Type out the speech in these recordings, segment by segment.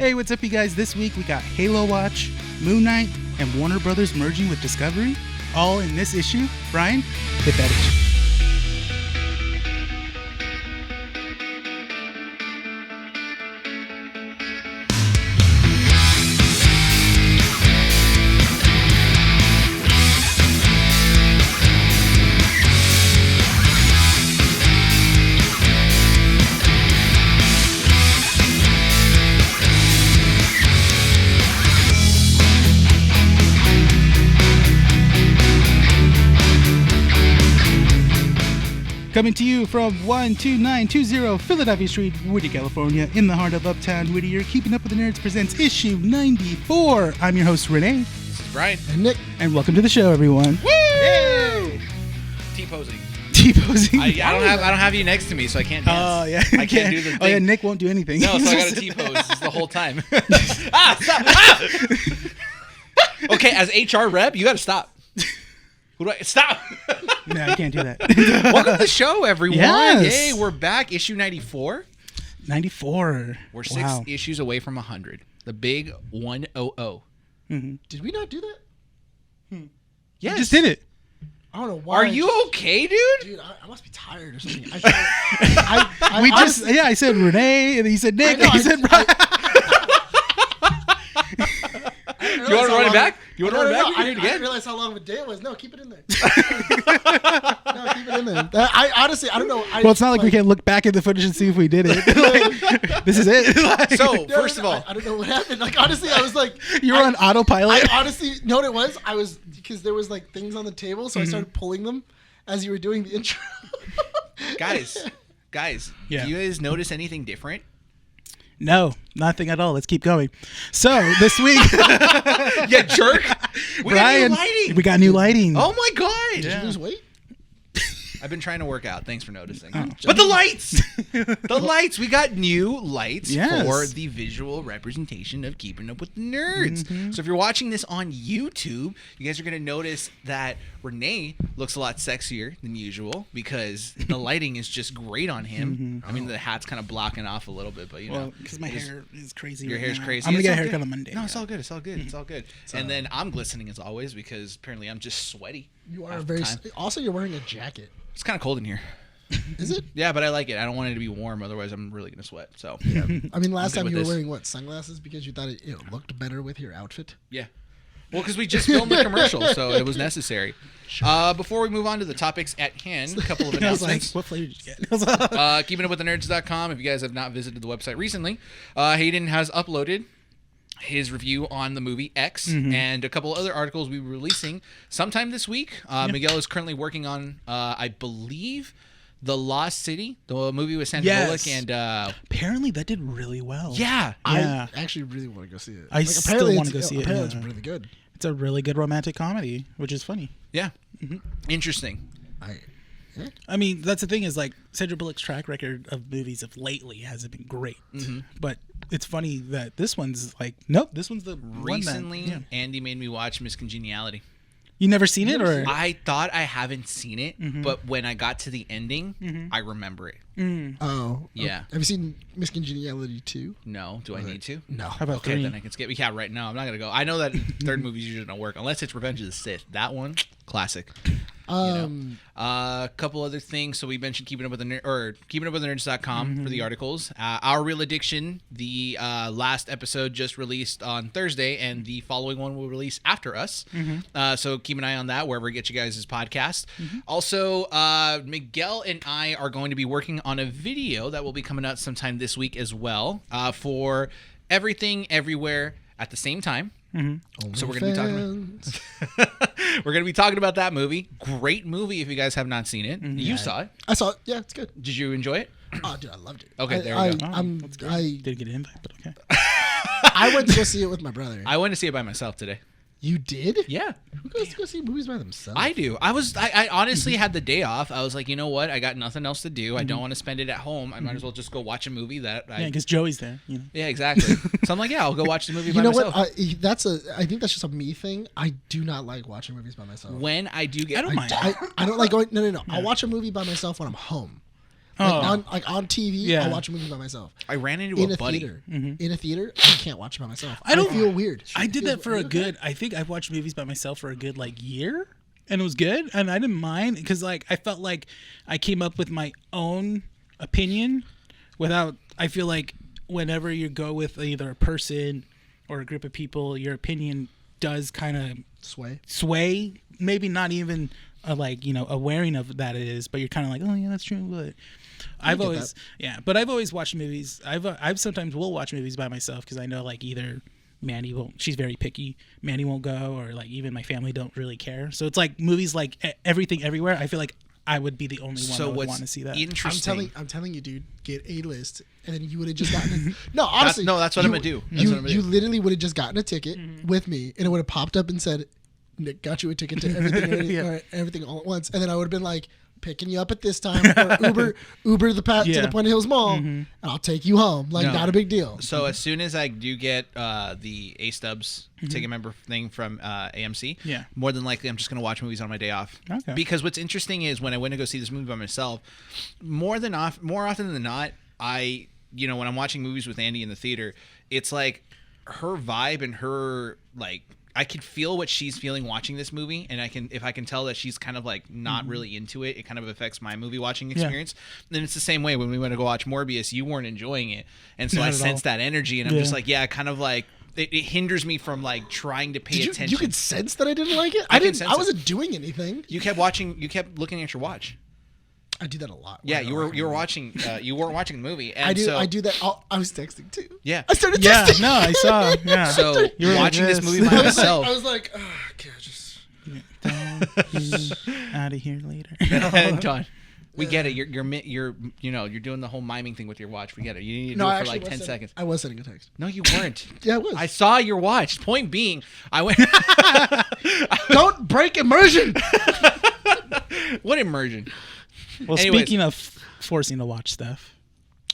Hey, what's up, you guys? This week we got Halo Watch, Moon Knight, and Warner Brothers merging with Discovery, all in this issue. Brian, hit that issue. Coming to you from 12920 Philadelphia Street, Whittier, California, in the heart of Uptown Whittier, Keeping Up with the Nerds presents issue 94. I'm your host, Renee. This is Brian. And Nick. And welcome to the show, everyone. Woo! Yay! T-posing. T-posing? I don't have you next to me, so I can't dance. Oh, yeah. I can't do the thing. Oh, yeah, Nick won't do anything. No, so I got to T-pose the whole time. Stop! Ah! Okay, as HR rep, you got to stop. Stop! No, I can't do that. Welcome to the show, everyone. Yes. Yay, we're back. Issue 94. 94. We're six issues away from 100. The big 100. Mm-hmm. Did we not do that? Yes. You just did it. I don't know why. Are you okay, dude? Dude, I must be tired or something. I said Renee, and he said Nick, and he said Brian. You want to run it back? You want to run it back? I didn't realize how long of a day it was. No, keep it in there. No, keep it in there. I honestly, I don't know. Well, it's not like we can look back at the footage and see if we did it. Like, this is it. Like, so, first of all, I don't know what happened. Like, honestly, I was like, you were on autopilot. I honestly, know what it was? I was, because there was like things on the table, so I started pulling them as you were doing the intro. guys, yeah. Do you guys notice anything different? No, nothing at all. Let's keep going. So this week, yeah, jerk. We Brian, got new lighting. We got new lighting. Oh my god! Did you lose weight? I've been trying to work out. Thanks for noticing. Oh. But the lights! The lights! We got new lights for Yes. the visual representation of Keeping Up with the Nerds. Mm-hmm. So if you're watching this on YouTube, you guys are going to notice that Renee looks a lot sexier than usual because the lighting is just great on him. Mm-hmm. I mean, the hat's kind of blocking off a little bit, but you know. Because my hair is crazy. Your right hair's now. crazy. I'm going to It's get a all haircut good. on Monday. No, it's all good. It's all good. It's all good. And then I'm glistening as always because apparently I'm just sweaty. You are half the very. time. Also, you're wearing a jacket. It's kind of cold in here. Is it? Yeah, but I like it. I don't want it to be warm, otherwise I'm really gonna sweat. So Yeah. I mean, last I'm good time with you were this. wearing what, sunglasses because you thought it looked better with your outfit. yeah. Well, because we just filmed the commercial, so it was necessary. Before we move on to the topics at hand, a couple of I was like, announcements. what flavor did you get? KeepingUpWithTheNerds.com. If you guys have not visited the website recently, Hayden has uploaded his review on the movie X and a couple other articles we'll be releasing sometime this week. Miguel is currently working on, I believe, The Lost City, the movie with Sandra Bullock, and apparently that did really well. yeah. I actually really want to go see it. I still want to go see it. Apparently, Yeah. it's really good. It's a really good romantic comedy, which is funny. Yeah. Interesting. I mean, that's the thing is like Sandra Bullock's track record of movies of lately hasn't been great, but it's funny that this one's like, nope, this one's the Recently, one that, Andy made me watch Miss Congeniality. You never seen it, or I thought I haven't seen it, but when I got to the ending, I remember it. Oh. Yeah. Have you seen Miss Congeniality 2? No. Do I need to? No. How about Okay, 3? then I can skip. Yeah, right now I'm not gonna go. I know that third movies usually don't work unless it's Revenge of the Sith. That one, classic. A couple other things. So we mentioned Keeping Up with the KeepingUpWithTheNerds.com for the articles. Our Real Addiction, the last episode just released on Thursday, and the following one will release after us. So keep an eye on that wherever you get you guys' podcast. Also, Miguel and I are going to be working on a video that will be coming out sometime this week as well for Everything Everywhere at the same time. So we're going to be talking about that movie. Great movie if you guys have not seen it. You saw it. I saw it. Yeah, it's good. Did you enjoy it? Oh, dude, I loved it. Okay, there we go. Didn't get an invite, but okay. I went to go see it with my brother. I went to see it by myself today. You did? Yeah. Who goes to go see movies by themselves? I do. I honestly had the day off. I was like, you know what? I got nothing else to do. I don't want to spend it at home. I might as well just go watch a movie that Yeah, because Joey's there. Yeah, exactly. So I'm like, yeah, I'll go watch the movie by You know myself. what? I think that's just a me thing. I do not like watching movies by myself. When I do get... I don't mind. I don't like going... No. I'll watch a movie by myself when I'm home. On TV, Yeah. I'll watch a movie by myself. I ran into In a a buddy. theater, in a theater, I can't watch it by myself. I don't- feel weird. I did that for a good. I think I've watched movies by myself for a good like year, and it was good, and I didn't mind because like I felt like I came up with my own opinion without. I feel like whenever you go with either a person or a group of people, your opinion does kind of sway. Maybe not even awareing of that it is, but you're kind of like, oh yeah, that's true. But I've always watched movies. I've sometimes will watch movies by myself because I know like either Mandy won't. She's very picky. Mandy won't go, or like even my family don't really care. So it's like movies like Everything Everywhere. I feel like I would be the only one that would want to see that. Interesting. I'm telling you, dude, get a list, and then you would have just gotten. No, honestly, that's what I'm gonna do. You literally would have just gotten a ticket with me, and it would have popped up and said, "Nick got you a ticket to everything, or everything all at once," and then I would have been like, picking you up at this time, or Uber the path to the Point Hills Mall, and I'll take you home. Like, not a big deal. So as soon as I do get the A Stubs ticket member thing from AMC, more than likely I'm just going to watch movies on my day off. Okay. Because what's interesting is when I went to go see this movie by myself, more often than not, when I'm watching movies with Andy in the theater, it's like her vibe and her like. I can feel what she's feeling watching this movie, and if I can tell that she's kind of like not really into it, it kind of affects my movie watching experience. Then it's the same way when we went to go watch Morbius, you weren't enjoying it, and so I sense that energy, and I'm just like, kind of like it hinders me from like trying to pay attention. You could sense that I didn't like it. I wasn't doing anything. You kept looking at your watch. I do that a lot. Yeah, you were watching. You weren't watching the movie. And I do that. I was texting too. Yeah, I started texting. Yeah, no, I saw. Yeah. So you're watching this movie by myself. I was like, oh, okay, just out of here later. John, we get it. You're doing the whole miming thing with your watch. We get it. You need to do it for like 10 seconds. I was sending a text. No, you weren't. Yeah, I was. I saw your watch. Point being, I went. Don't break immersion. What immersion? Well, speaking of forcing to watch stuff.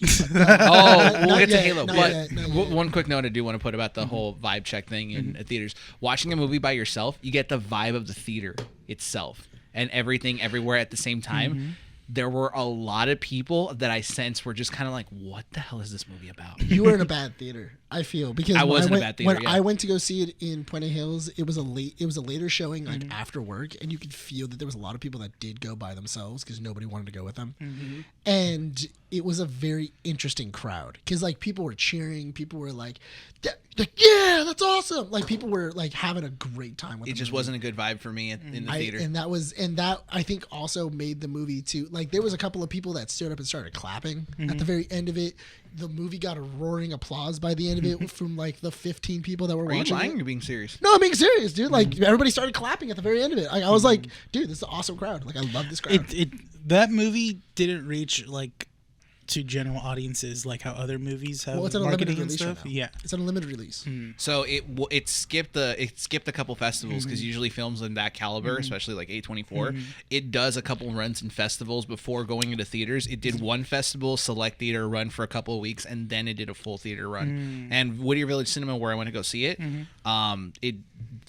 We'll get to Halo. But one quick note I do want to put about the whole vibe check thing in theaters. Watching a movie by yourself, you get the vibe of the theater itself and everything everywhere at the same time. There were a lot of people that I sensed were just kind of like, what the hell is this movie about? You were in a bad theater, I feel, because I was in a bad theater. When I went to go see it in Point Hills, it was a later showing, like after work, and you could feel that there was a lot of people that did go by themselves because nobody wanted to go with them, and it was a very interesting crowd because like people were cheering, people were like, yeah, that's awesome. Like people were like having a great time with it. It just wasn't a good vibe for me in the theater. And that I think also made the movie too. Like there was a couple of people that stood up and started clapping at the very end of it. The movie got a roaring applause by the end of it from like the 15 people that were watching. Are you lying it. or you're being serious? No, I'm being serious, dude. Like everybody started clapping at the very end of it. I was like, dude, this is an awesome crowd. Like I love this crowd. That movie didn't reach like to general audiences like how other movies have it's an marketing and release stuff. right now. Yeah, it's a limited release. So it skipped a couple festivals because usually films in that caliber, especially like A24, it does a couple runs in festivals before going into theaters. It did one festival select theater run for a couple of weeks, and then it did a full theater run. And Whittier Village Cinema, where I went to go see it,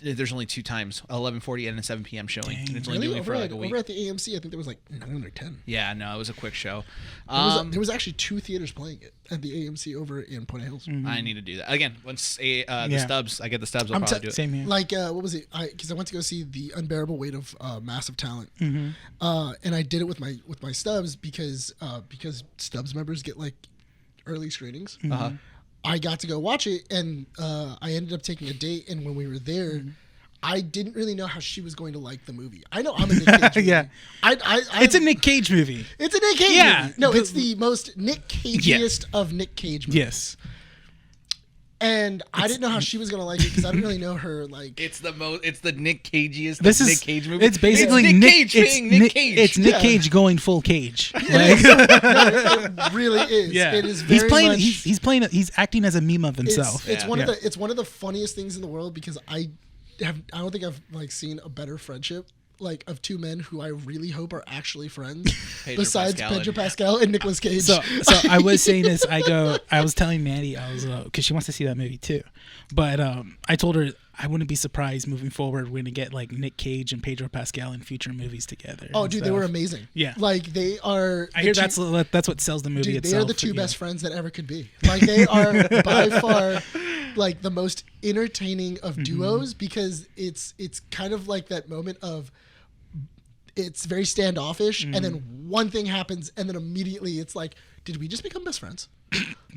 there's only 2 times, 11:40 and a 7 p.m. showing. And it's only doing it for like a week. Over at the AMC, I think there was like 9 or 10. Yeah, no, it was a quick show. There was actually 2 theaters playing it at the AMC over in Point Hills. I need to do that again. Once the stubs, I get the stubs. I'll probably do it. Same here. Like what was it? Because I went to go see The Unbearable Weight of Massive Talent, and I did it with my stubs because stubs members get like early screenings. I got to go watch it, and I ended up taking a date. And when we were there, I didn't really know how she was going to like the movie. I know I'm a Nick Cage movie. Yeah. It's a Nick Cage movie. It's a Nick Cage movie. No, it's the most Nick Cageiest of Nick Cage movies. Yes. And I didn't know how she was going to like it because I didn't really know her. Like it's the Nick Cageiest Nick Cage movie. It's basically Nick Cage being Nick Cage. It's Nick Cage going full Cage. It really is. Yeah. It is very much. He's acting as a meme of himself. It's one of the funniest things in the world because I don't think I've like seen a better friendship of two men who I really hope are actually friends, Pedro besides Pascal Pedro Pascal and Nicolas Cage. So I was saying this. I was telling Maddie, I was because she wants to see that movie too, but I told her I wouldn't be surprised moving forward we're gonna get like Nick Cage and Pedro Pascal in future movies together. Oh, and dude, stuff. they were amazing. Yeah. Like they are. I hear that's what sells the movie Dude, itself. they are the two yeah. best friends that ever could be. Like they are by far like the most entertaining of duos because it's kind of like that moment of it's very standoffish and then one thing happens and then immediately it's like, did we just become best friends?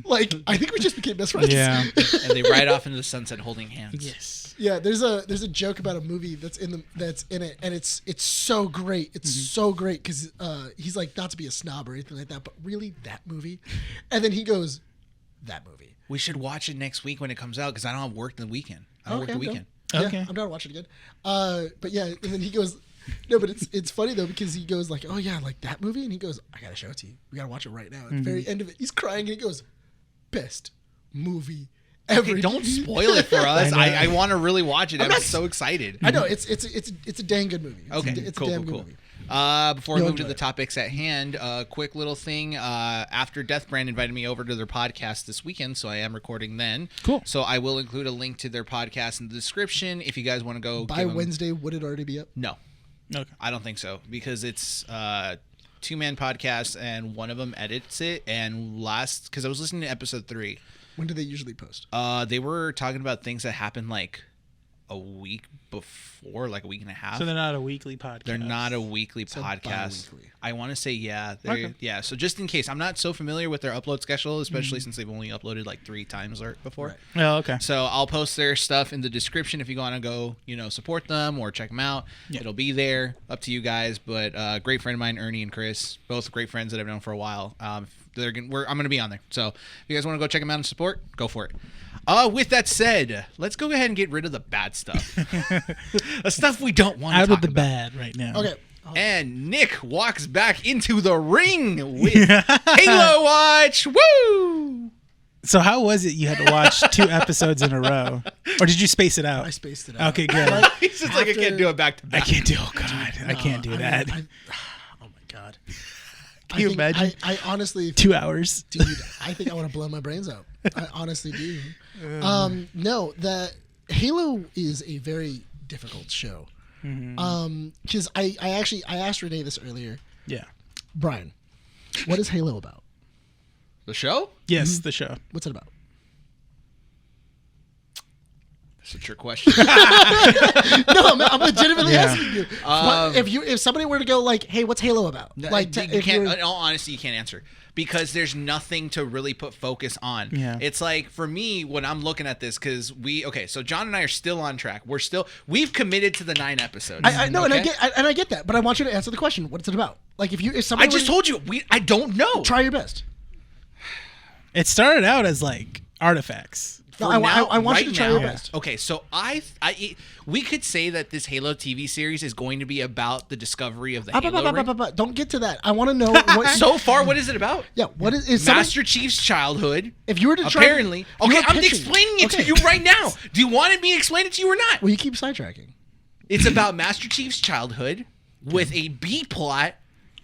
Like I think we just became best friends. Yeah. And they ride off into the sunset holding hands. Yes. Yeah, there's a joke about a movie that's in it, and it's so great. It's so great because he's like, not to be a snob or anything like that, but really that movie, and then he goes, that movie. We should watch it next week when it comes out because I don't have work the weekend. I don't work the I'm weekend. down. Okay. Yeah, I'm down to watch it again. But yeah, and then he goes, no, but it's funny though because he goes like, oh yeah, like that movie, and he goes, I gotta show it to you. We gotta watch it right now. At the very end of it, he's crying and he goes, best movie ever. Okay, don't spoil it for us. I I want to really watch it. I'm not- so excited. I know it's a dang good movie. Okay, it's cool, a damn cool, good movie. Before we You'll move to enjoy the it. topics at hand, quick little thing. After Death Brand invited me over to their podcast this weekend, so I am recording then. Cool. So I will include a link to their podcast in the description if you guys want to go. By give 'em- Wednesday, would it already be up? No, Okay. I don't think so because it's two-man podcast and one of them edits it. And because I was listening to episode 3. When do they usually post? They were talking about things that happened like a week before, like a week and a half. So they're not a weekly podcast. They're not a weekly So podcast. bi-weekly. I want to say yeah. Okay. Yeah. So just in case, I'm not so familiar with their upload schedule, especially since they've only uploaded like 3 times before. Right. Oh, okay. So I'll post their stuff in the description if you want to go, support them or check them out. Yeah. It'll be there. Up to you guys. But great friend of mine, Ernie and Chris, both great friends that I've known for a while. I'm gonna be on there. So if you guys want to go check them out and support, go for it. With that said, let's go ahead and get rid of the bad stuff. The stuff we don't want to Out talk of the about. bad right now. Okay. And Nick walks back into the ring with Halo Watch. Woo! So how was it? You had to watch 2 episodes in a row, or did you space it out? I spaced it out. Okay, good. But He's just like, I can't do it back to I back. can't do. Oh God, I can't do that. Oh my god. Can you imagine? I honestly, 2 hours. dude, I think I want to blow my brains out. I honestly do. No, that Halo is a very difficult show. Because I asked Renee this earlier. Yeah. Brian, what is Halo about? The show? Yes, the show. What's it about? That's a trick question. No, I'm legitimately Yeah. asking you. If somebody were to go like, "Hey, what's Halo about?" Like, you if can't. you're- In all honesty, you can't answer because there's nothing to really put focus on. Yeah. It's like for me when I'm looking at this because so John and I are still on track. We've committed to the 9 episodes. I know, okay? and I get that, but I want you to answer the question. What's it about? Like, if somebody I just told you I don't know. try your best. It started out as like artifacts. No, For I now, want you right to try now- your best. Okay, so we could say that this Halo TV series is going to be about the discovery of the Halo ring. Don't get to that. I want to know what. So far, what is it about? Yeah, what is somebody, Master Chief's childhood. if you were to try Apparently. if you Okay, were I'm pitching- explaining it to okay. you right now. Do you want me to explain it to you or not? Well, you keep sidetracking. It's about Master Chief's childhood with a B plot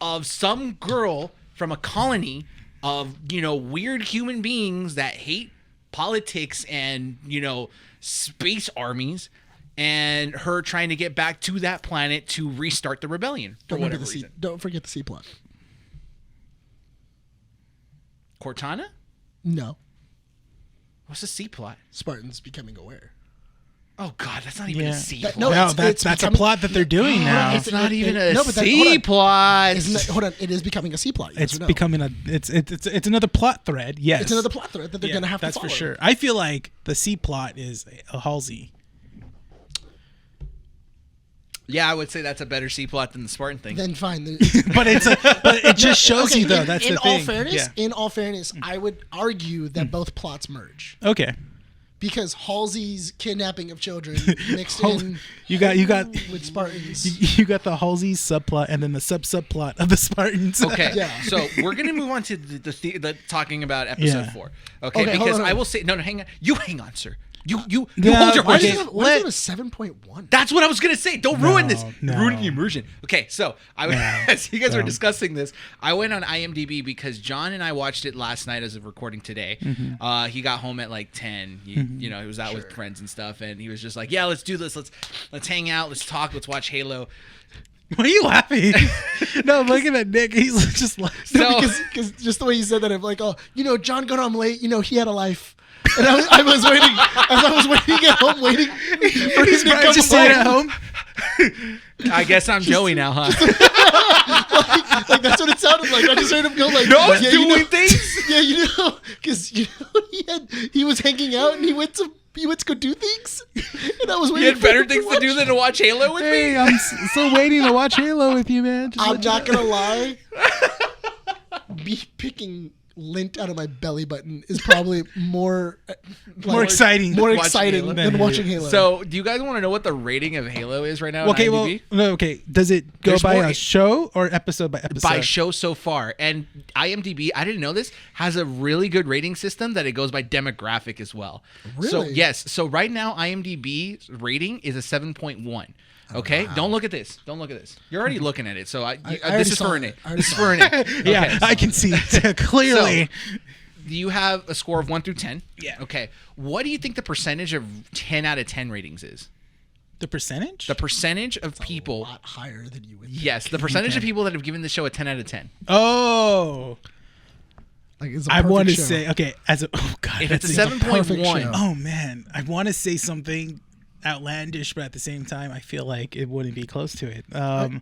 of some girl from a colony of, weird human beings that hate politics and, space armies, and her trying to get back to that planet to restart the rebellion for whatever reason. Don't forget the C plot. Cortana? No, What's the C plot? Spartans becoming aware. Oh God, that's not even Yeah. a C That- plot. no, No, it's- that's a becoming- plot that they're doing now. It's not even a no, but then- C hold on. plot. Isn't that, hold on, it is becoming a C plot. Yes It's or no? becoming it's another plot thread. Yes, It's another plot thread that they're Yeah, gonna have to that's follow. for sure. I feel like the C plot is a Halsey. Yeah, I would say that's a better C plot than the Spartan thing. Then fine. But it just shows Okay, you though. That's in the all thing. fairness, Yeah. in all fairness, I would argue that both plots merge Okay. because Halsey's kidnapping of children mixed Oh, in you got with Spartans. you got the Halsey subplot and then the subplot of the Spartans. Okay, Yeah. so we're gonna move on to the talking about episode Yeah. 4. Okay, Okay, hold because on. I will say no, hang on. You hang on, sir. You Yeah, hold your Why okay. is it horses. a 7.1? That's what I was gonna say. Don't ruin this. No. Ruining the immersion. Okay, so as you guys were discussing this, I went on IMDb because John and I watched it last night as of recording today. Mm-hmm. He got home at like 10. You know, he was out with friends and stuff, and he was just like, "Yeah, let's do this. Let's hang out. Let's talk. Let's watch Halo." Why are you laughing? No, I'm looking at Nick. He's just like, So Because just the way you said that, I'm like, oh, John got home late. He had a life. And I was waiting, as I was waiting at home, waiting for him to come just home. staying at home. I guess I'm Joey now, huh? Like that's what it sounded like. I just heard him go like, No, it's yeah, doing things. Yeah, because he was hanging out and he went to go do things, and I was waiting. You had for better him things to watch. do than to watch Halo with Hey, me. I'm still waiting to watch Halo with you, man. Just I'm let you not know. gonna lie. Picking lint out of my belly button is probably more exciting. more Watching exciting Halo. than watching Halo. So, do you guys want to know what the rating of Halo is right now? Okay, on well, IMDb? no, okay. Does it go There's by more- a show or episode by episode? by show so far, and IMDb, I didn't know this, has a really good rating system that it goes by demographic as well. So Really? yes, so right now IMDb's rating is a 7.1. Okay, don't look at this. Don't look at this. You're already looking at it. So already this is saw for it. Renee. I already This is saw for Renee. Yeah, Okay, I can see it clearly. you have a score of 1 through 10. Yeah. Okay. What do you think the percentage of 10 out of 10 ratings is? The percentage? The percentage of a people. lot higher than you would. Think. Yes, the percentage of people that have given the show a 10 out of 10. Oh, Like it's a I want to perfect show. say okay. As a God, If that's it's a perfect 7.1, show. Oh man, I want to say something outlandish, but at the same time, I feel like it wouldn't be close to it. and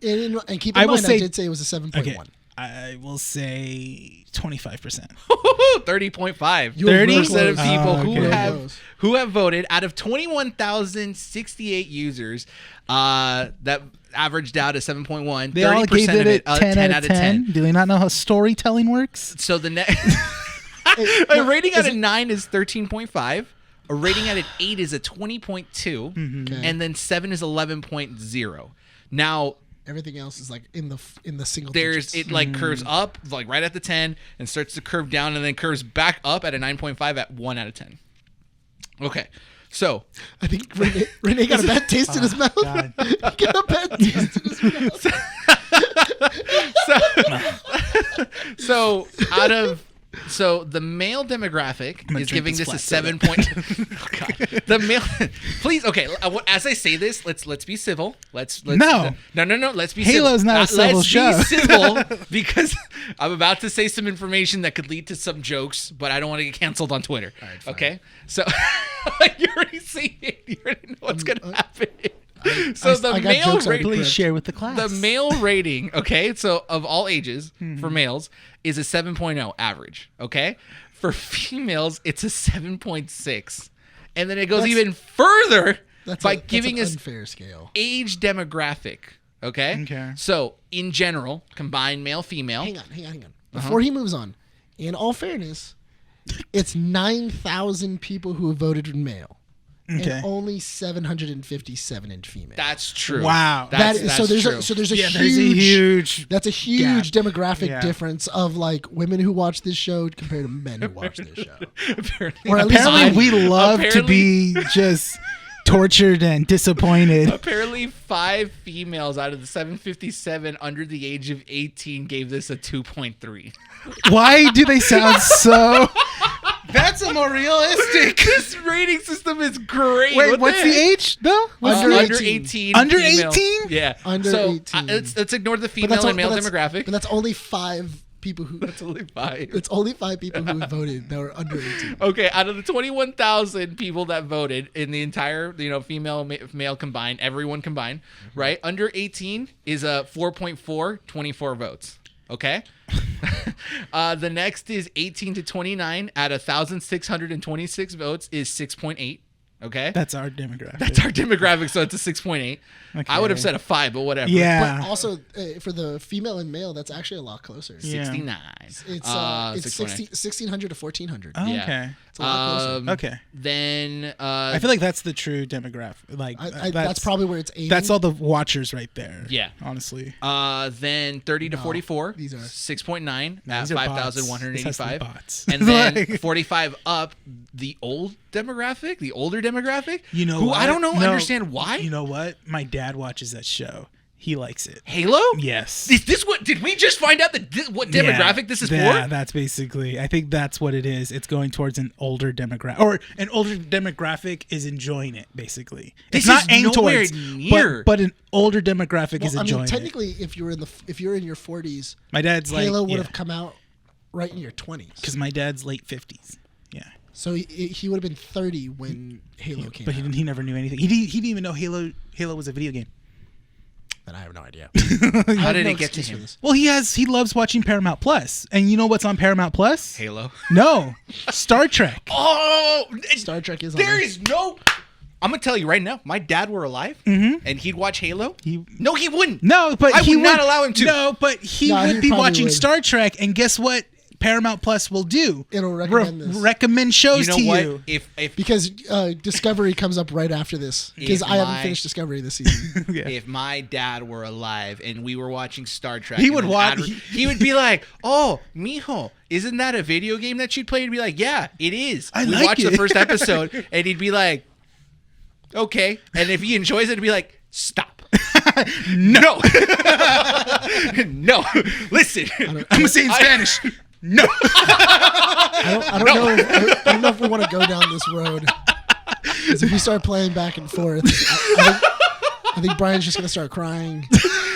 keep I in will mind, say- I did say it was a 7.1. Okay, I will say 25%. 30.5. You were real 30% of close. people okay. who have voted out of 21,068 users that averaged out at 7.1. They all 30% gave of it it 10 out of 10. Do they not know how storytelling works? So the next Hey, a rating out of 9 is 13.5. A rating out of 8 is a 20.2, Okay. and then 7 is 11.0. Now Everything else is like in the single. there's digits. it like curves up like right at the 10 and starts to curve down and then curves back up at a 9.5 at 1 out of 10. Okay. So, I think Renee got a bad taste in his mouth. God. He got a bad taste in his mouth. so the male demographic gonna is drink giving this this a flat 7 point. Oh, God. The male, please. Okay, as I say this, let's be civil. Let's No. Let's be Halo's civil. not a civil let's show. be civil because I'm about to say some information that could lead to some jokes, but I don't want to get canceled on Twitter. fine. Okay, so you already see it. You already know what's gonna happen. So I the got male jokes already rating. Please share with the class. The male rating, okay, so of all ages for males is a 7.0 average, okay? For females, it's a 7.6. And then it goes That's- even further by That's giving an us unfair scale. age demographic, okay? Okay. So, in general, combined male, female. Hang on. Before he moves on, in all fairness, it's 9,000 people who have voted in male. Okay. And only 757 in female. That's true. Wow. That's so there's true. a yeah, huge, there's a huge. that's a huge gap. demographic Yeah. difference of like women who watch this show compared to men who watch this show. Apparently, Or at least Apparently, I- we love to be just tortured and disappointed. Apparently, 5 females out of the 757 under the age of 18 gave this a 2.3. Why do they sound so? That's a more realistic. This rating system is great. Wait, What what's the heck? age though? What's Under the Under 18. 18. Under female. 18? Yeah. Under so, 18. Let's ignore the But female and male but demographic. But that's only 5 people who. That's only 5. It's only 5 people who voted that were under 18. Okay, out of the 21,000 people that voted in the entire, female, male combined, everyone combined, right? Under 18 is a 4.4, 24 votes. Okay? The next is 18 to 29 at 1,626 votes is 6.8. Okay? That's our demographic. That's our demographic, so it's a 6.8. I would have said a 5, but whatever. Yeah. But also, for the female and male, that's actually a lot closer. Yeah. 69. It's 6.8. 1,600 to 1,400. Oh, Yeah. okay. It's a lot closer. Okay. Then I feel like that's the true demographic. Like That's probably where it's aiming. that's all the watchers right there. Yeah. Honestly. Then 30 to 44, these are- 6.9 at These are bots. 5,185. This has to be bots. And then Like- 45 up, the old demographic, the older demographic. You know who what? I don't know, No, understand why. You know what? My dad watches that show. He likes it. Halo? Yes. Is this what? Did we just find out what demographic this is for? Yeah, that's basically. I think that's what it is. It's going towards an older demographic, or an older demographic is enjoying it. Basically, This it's not is aimed nowhere towards, near. but an older demographic is Well, I enjoying mean, it. technically, if you're in your 40s, My dad's Halo like, would have come out right in your 20s. because my dad's late 50s. Yeah, So he would have been 30 when Halo came but out. he never knew anything. He didn't even know Halo was a video game. Then I have no idea. How did it get to him? Well, he loves watching Paramount Plus, and you know what's on Paramount Plus? Halo. No, Star Trek. Oh, Star Trek is on there there. is no. I'm gonna tell you right now. My dad were alive, and he'd watch Halo. No, he wouldn't. No, but I he would not allow him to. No, but he No, would he be probably watching would. Star Trek, and guess what? Paramount Plus will do. It'll recommend this. Recommend shows You know to what? you. If Because Discovery comes up right after this. Because If I haven't my- finished Discovery this season. Yeah. if my dad were alive and we were watching Star Trek, He and would then watch- he would be like, "Oh, mijo, isn't that a video game that you'd play?" He'd be like, "Yeah, it is." I we like watch the it. first episode, and he'd be like, "Okay," and if he enjoys it, he'd be like, "Stop." No. No. Listen. I'm gonna say in Spanish. No. I don't know if we want to go down this road. Because if we start playing back and forth, I think Brian's just going to start crying.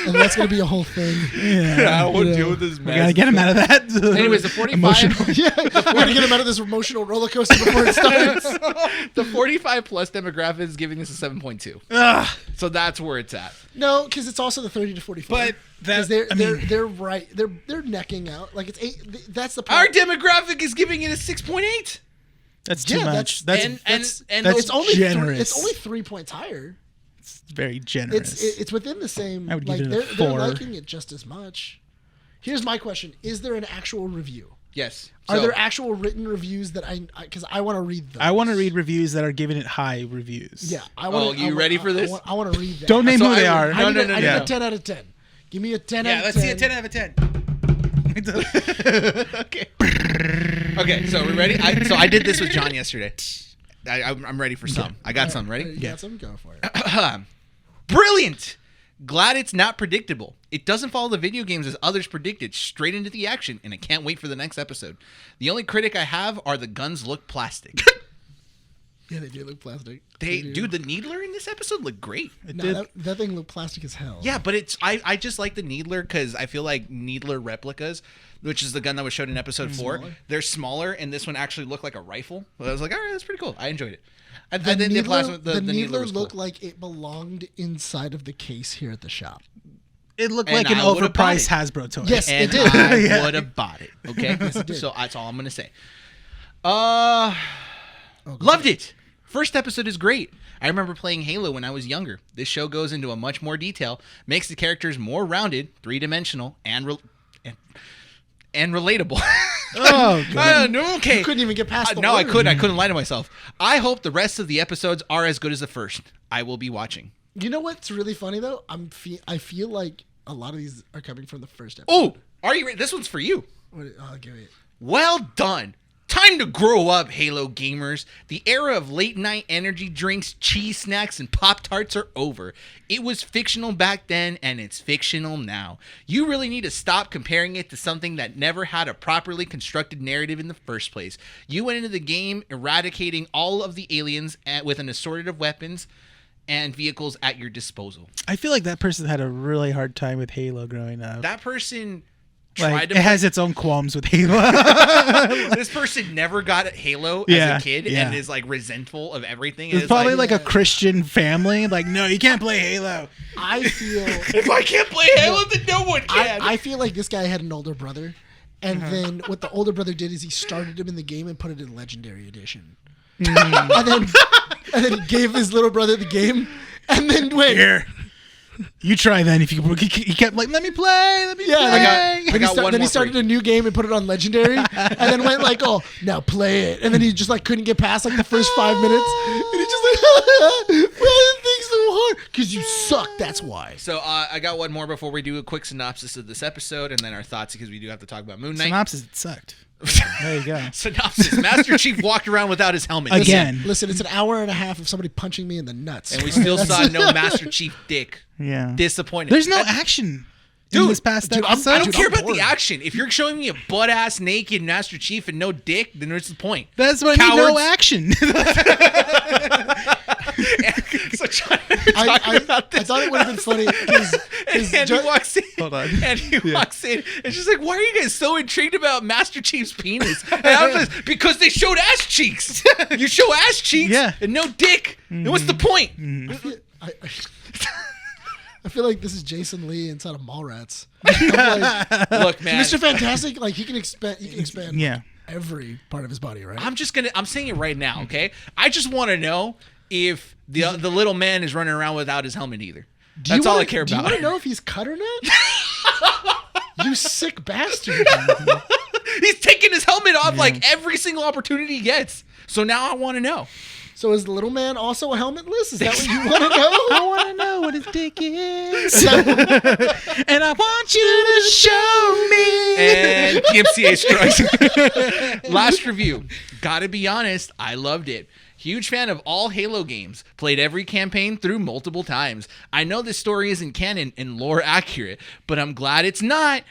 And that's going to be a whole thing. Yeah. I don't want to Yeah. deal with this We gotta mess. get him out of that. Anyways, the 45 Emotional. Yeah, we're going to get him out of this emotional roller coaster before it starts. the 45 plus demographic is giving this a 7.2. Ugh. So that's where it's at. No, because it's also the 30 to 44. But that- they're I mean- they're right. They're necking out. Like it's 8. That's the Our part. demographic is giving it a 6.8. That's too Yeah, much. that's- That's and that's it's only generous. it's only 3 points higher. very generous. It's within the same. I would give Like it a they're 4. liking it just as much. Here's my question: is there an actual review? Yes. Are So- there actual written reviews that because I want to read them? I want to read reviews that are giving it high reviews. Yeah, I want. Oh, you ready for this? I want to read that. Don't name So who they I- are. I need, No, a, no, I need no. a 10 out of 10. Give me a 10 Yeah, out of let's 10. see a 10 out of 10. Okay. Okay, so we ready? So I did this with John yesterday. I'm ready for some. I got some. Ready? You got some? Go for it. Brilliant! Glad it's not predictable. It doesn't follow the video games as others predicted, straight into the action, and I can't wait for the next episode. The only critic I have are the guns look plastic. Yeah, they do look plastic. Dude, the Needler in this episode looked great. No, that thing looked plastic as hell. Yeah, but I just like the Needler because I feel like Needler replicas, which is the gun that was shown in episode 4, Smaller? they're smaller, and this one actually looked like a rifle. I was like, all right, that's pretty cool. I enjoyed it. And The then Needler, the Needler was looked cool. like it belonged inside of the case here at the shop. It looked And like an I would've bought overpriced it. Hasbro toy. Yes, And it did. I Yeah. would have bought it. Okay, it did. so that's all I'm gonna say. Go Loved it. First episode is great. I remember playing Halo when I was younger. This show goes into a much more detail, makes the characters more rounded, 3-dimensional, and relatable. Oh, God. No, okay. You couldn't even get past the No, I word. couldn't. I couldn't lie to myself. I hope the rest of the episodes are as good as the first. I will be watching. You know what's really funny though? I feel like a lot of these are coming from the first episode. Oh, are you ready? This one's for you. I'll give it. Well done. Time to grow up, Halo gamers. The era of late night energy drinks, cheese snacks, and Pop-Tarts are over. It was fictional back then, and it's fictional now. You really need to stop comparing it to something that never had a properly constructed narrative in the first place. You went into the game eradicating all of the aliens with an assortment of weapons and vehicles at your disposal. I feel like that person had a really hard time with Halo growing up. That person Like, tried to it has its own qualms with Halo. this person never got Halo Yeah, as a kid yeah. and is like resentful of everything. It's It's probably like a Yeah. Christian family. Like, no, you can't play Halo. I feel if I can't play Halo, then no one can. I feel like this guy had an older brother, and Uh-huh. then what the older brother did is he started him in the game and put it in Legendary Edition, Mm. and then he gave his little brother the game, and then went. Here, you try then. If you he kept like, let me play, let me Yeah, play. then, got one then he more started for you. a new game and put it on Legendary, and then went like, "Oh, now play it." And then he just like couldn't get past like the first 5 minutes, and he just like, "Why did things so hard? Because you suck. That's why." So I got one more before we do a quick synopsis of this episode and then our thoughts because we do have to talk about Moon Knight. Synopsis, it sucked. There you go. Synopsis: Master Chief walked around without his helmet Again. Listen, it's an hour and a half of somebody punching me in the nuts. and we still saw no Master Chief dick. Yeah. Disappointed. There's no action in Dude, this past dude, episode. I don't care about bored. the action. If you're showing me a butt ass naked Master Chief and no dick, then what's the point? That's why I need no Cowards. action. So John, I thought it would have been funny and Andy walks in. Hold on. And he walks in. And she's like, "Why are you guys so intrigued about Master Chief's penis?" And I'm just, because they showed ass cheeks. You show ass cheeks Yeah. and no dick. Then what's the point? I feel like this is Jason Lee inside of Mallrats. I'm like, Look, man. Mr. Fantastic, like he can expand Yeah. every part of his body, right? I'm saying it right now, okay? I just want to know if the little man is running around without his helmet either. That's all I care Do you about. want to know if he's cut or not? You sick bastard. He's taking his helmet off like every single opportunity he gets. So now I want to know. So is the little man also a helmetless? Is that what you want to know? I want to know what his dick is. And I want you to show me. And DMCA strikes. Last review. Gotta be honest, I loved it. Huge fan of all Halo games. Played every campaign through multiple times. I know this story isn't canon and lore accurate, but I'm glad it's not.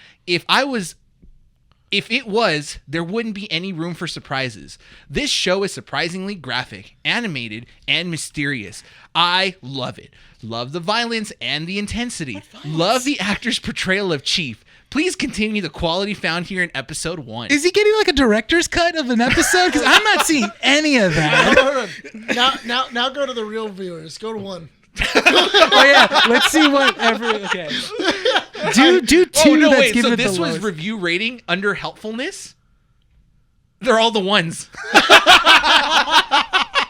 If it was, there wouldn't be any room for surprises. This show is surprisingly graphic, animated, and mysterious. I love it. Love the violence and the intensity. Love the actor's portrayal of Chief. Please continue the quality found here in episode 1. Is he getting like a director's cut of an episode? Because I'm not seeing any of that. Hold on. Now go to the real viewers. Go to 1. Oh yeah, let's see what every. Okay. Do 2. Oh no, that's wait. given So it the this was lowest. review rating under helpfulness? They're all the ones.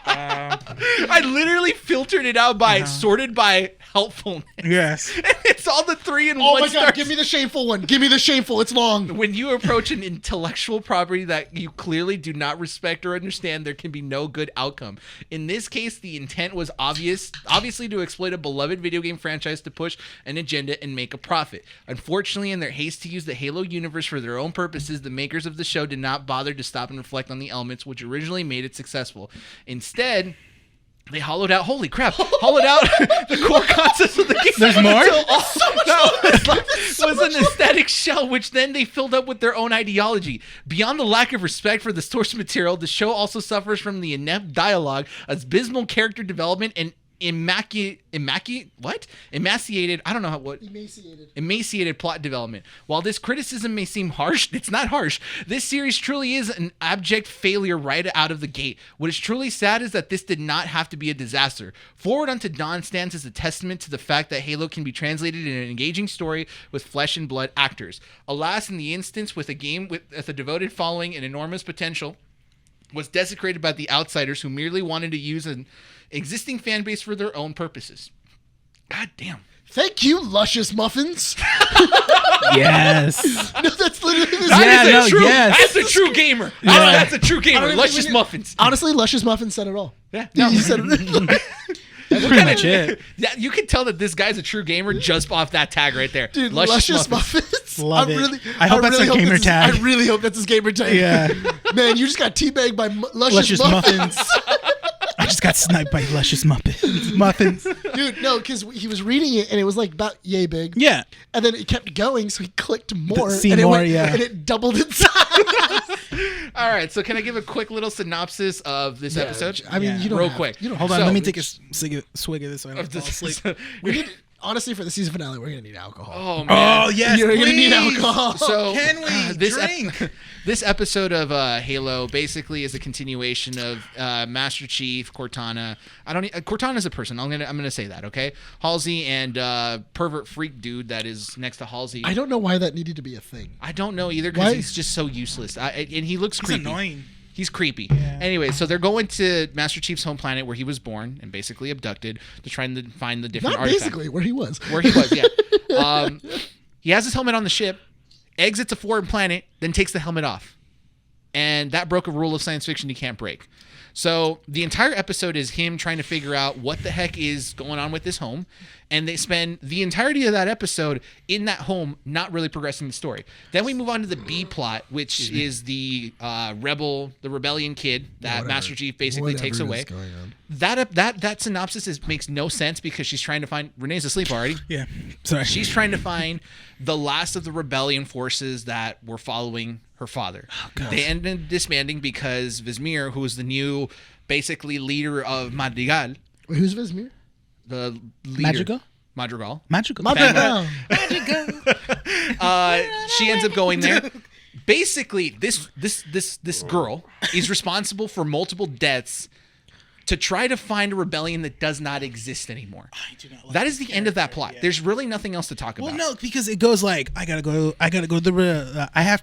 I literally filtered it out by sorted by helpfulness. Yes. It's all the 3 and Oh 1 my stars. god, give me the shameful one. Give me the shameful. It's long. When you approach an intellectual property that you clearly do not respect or understand, there can be no good outcome. In this case, the intent was obviously to exploit a beloved video game franchise to push an agenda and make a profit. Unfortunately, in their haste to use the Halo universe for their own purposes, the makers of the show did not bother to stop and reflect on the elements which originally made it successful. Instead, they hollowed out the core concepts of the game. There's more? Was an aesthetic shell, which then they filled up with their own ideology. Beyond the lack of respect for the source material, the show also suffers from the inept dialogue, abysmal character development, and emaciated plot development. While this criticism may seem harsh, it's not harsh. This series truly is an abject failure right out of the gate. What is truly sad is that this did not have to be a disaster. Forward Unto Dawn stands as a testament to the fact that Halo can be translated in an engaging story with flesh and blood actors. Alas, in the instance with a game with a devoted following and enormous potential, was desecrated by the outsiders who merely wanted to use an existing fan base for their own purposes. God damn. Thank you, luscious muffins. Yes. No, that's literally That's a true gamer. That's a true I don't gamer. even- Luscious muffins. Honestly, luscious muffins said it all. Yeah. You said it. Pretty much it. Yeah, you can tell that this guy's a true gamer just off that tag right there. Dude, luscious muffins. Love it. I hope that's a hope gamer this is- tag. I really hope that's his gamer tag. Yeah. Man, you just got teabagged by luscious Luscious muffins. muffins. I just got sniped by luscious muffins. Dude, no, because he was reading it and it was like about yay big. Yeah. And then it kept going, so he clicked more. See and more, it yeah. And it doubled in size. All right, so can I give a quick little synopsis of this episode? I mean, Yeah. you don't Real have- quick. You don't Hold have on, So- let me take a swig of this so I don't fall asleep. We need, honestly, for the season finale, we're gonna need alcohol. Oh man. Oh, yes, You're gonna need please. alcohol. So Can we drink? This episode of Halo basically is a continuation of Master Chief, Cortana. Cortana's a person. I'm gonna say that, okay? Halsey and pervert freak dude that is next to Halsey. I don't know why that needed to be a thing. I don't know either because Why? he's just so useless. And he looks It's creepy. annoying. He's creepy. Yeah. Anyway, so they're going to Master Chief's home planet where he was born and basically abducted to try and find the different Not artifacts. basically where he was. Where he was, yeah. He has his helmet on the ship, exits a foreign planet, then takes the helmet off. and that broke a rule of science fiction you can't break. So the entire episode is him trying to figure out what the heck is going on with this home. And they spend the entirety of that episode in that home, not really progressing the story. Then we move on to the B plot, which is the rebellion kid that Master Chief basically takes away. That synopsis makes no sense because she's trying to find Renee's asleep already. Yeah, sorry. She's trying to find the last of the rebellion forces that were following her father. Oh, they ended up disbanding because Vizmir, who was the new basically leader of Madrigal. Wait, who's Vizmir? The leader. Madrigal. She ends up going there. Basically, this girl is responsible for multiple deaths to try to find a rebellion that does not exist anymore. I do not like that is the end of that plot. Yeah. There's really nothing else to talk about. Well, no, because it goes like, I have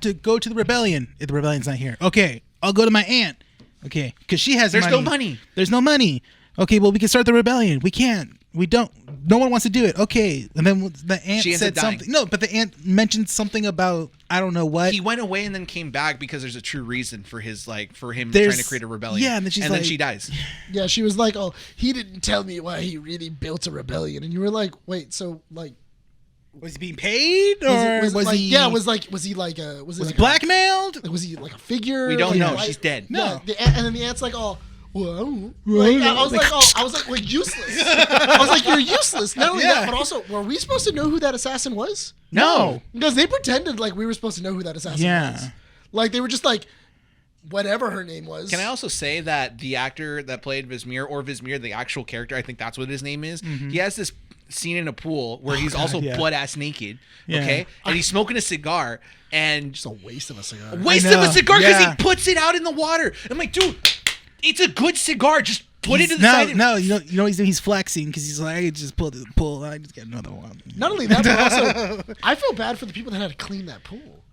to go to the rebellion. If the rebellion's not here. Okay, I'll go to my aunt. Okay, because she has There's money. no money. There's no money. Okay, well, we can start the rebellion. We can't. We don't. No one wants to do it. Okay, and then the aunt said something. No, but the aunt mentioned something about I don't know what. He went away and then came back because there's a true reason for his trying to create a rebellion. Yeah, and then she dies. Yeah, she was like, "Oh, he didn't tell me why he really built a rebellion," and you were like, "Wait, so like." Was he being paid, or was he? Yeah, was he blackmailed? Was he like a figure? We don't know. She's dead. No, and then the aunt's like, "Oh, well," I was like, "Well, useless." I was like, "You're useless." Not only that, but also, were we supposed to know who that assassin was? No, because they pretended like we were supposed to know who that assassin was. Like they were just like, whatever her name was. Can I also say that the actor that played Vizmir, or Vizmir, the actual character, I think that's what his name is. Mm-hmm. He has this scene in a pool where he's also butt ass naked. Okay, and he's smoking a cigar, and just a waste of a cigar. Waste of a cigar because he puts it out in the water. I'm like, dude, it's a good cigar. Just put it to the side. No, you know he's flexing because he's like, I just pulled the pool. I just get another one. Not only that, but also, I feel bad for the people that had to clean that pool.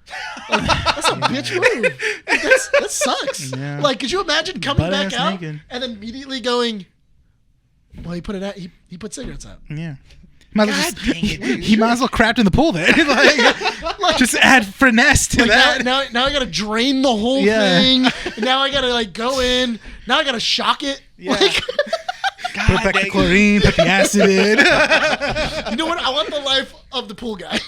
Like, that's a bitch move. Like, that sucks. Yeah. Like, could you imagine coming back out naked and then immediately going? Well, he put it out. He put cigarettes out. Yeah. God dang it, dude. He might as well crapped in the pool then. like, just add finesse to that. Now I gotta drain the whole thing. Now I gotta go in. Now I gotta shock it. Yeah. Put back the chlorine, put the acid in. You know what? I want the life of the pool guy.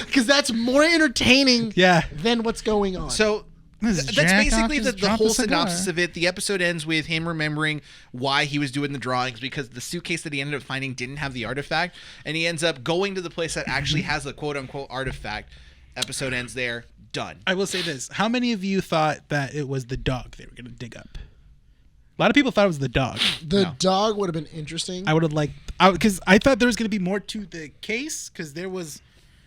Because that's more entertaining than what's going on. So that's basically the whole synopsis of it. The episode ends with him remembering why he was doing the drawings, because the suitcase that he ended up finding didn't have the artifact, and he ends up going to the place that actually has the quote-unquote artifact. Episode ends there. Done. I will say this. How many of you thought that it was the dog they were going to dig up? A lot of people thought it was the dog. The dog would have been interesting. I would have liked... Because I thought there was going to be more to the case, because it was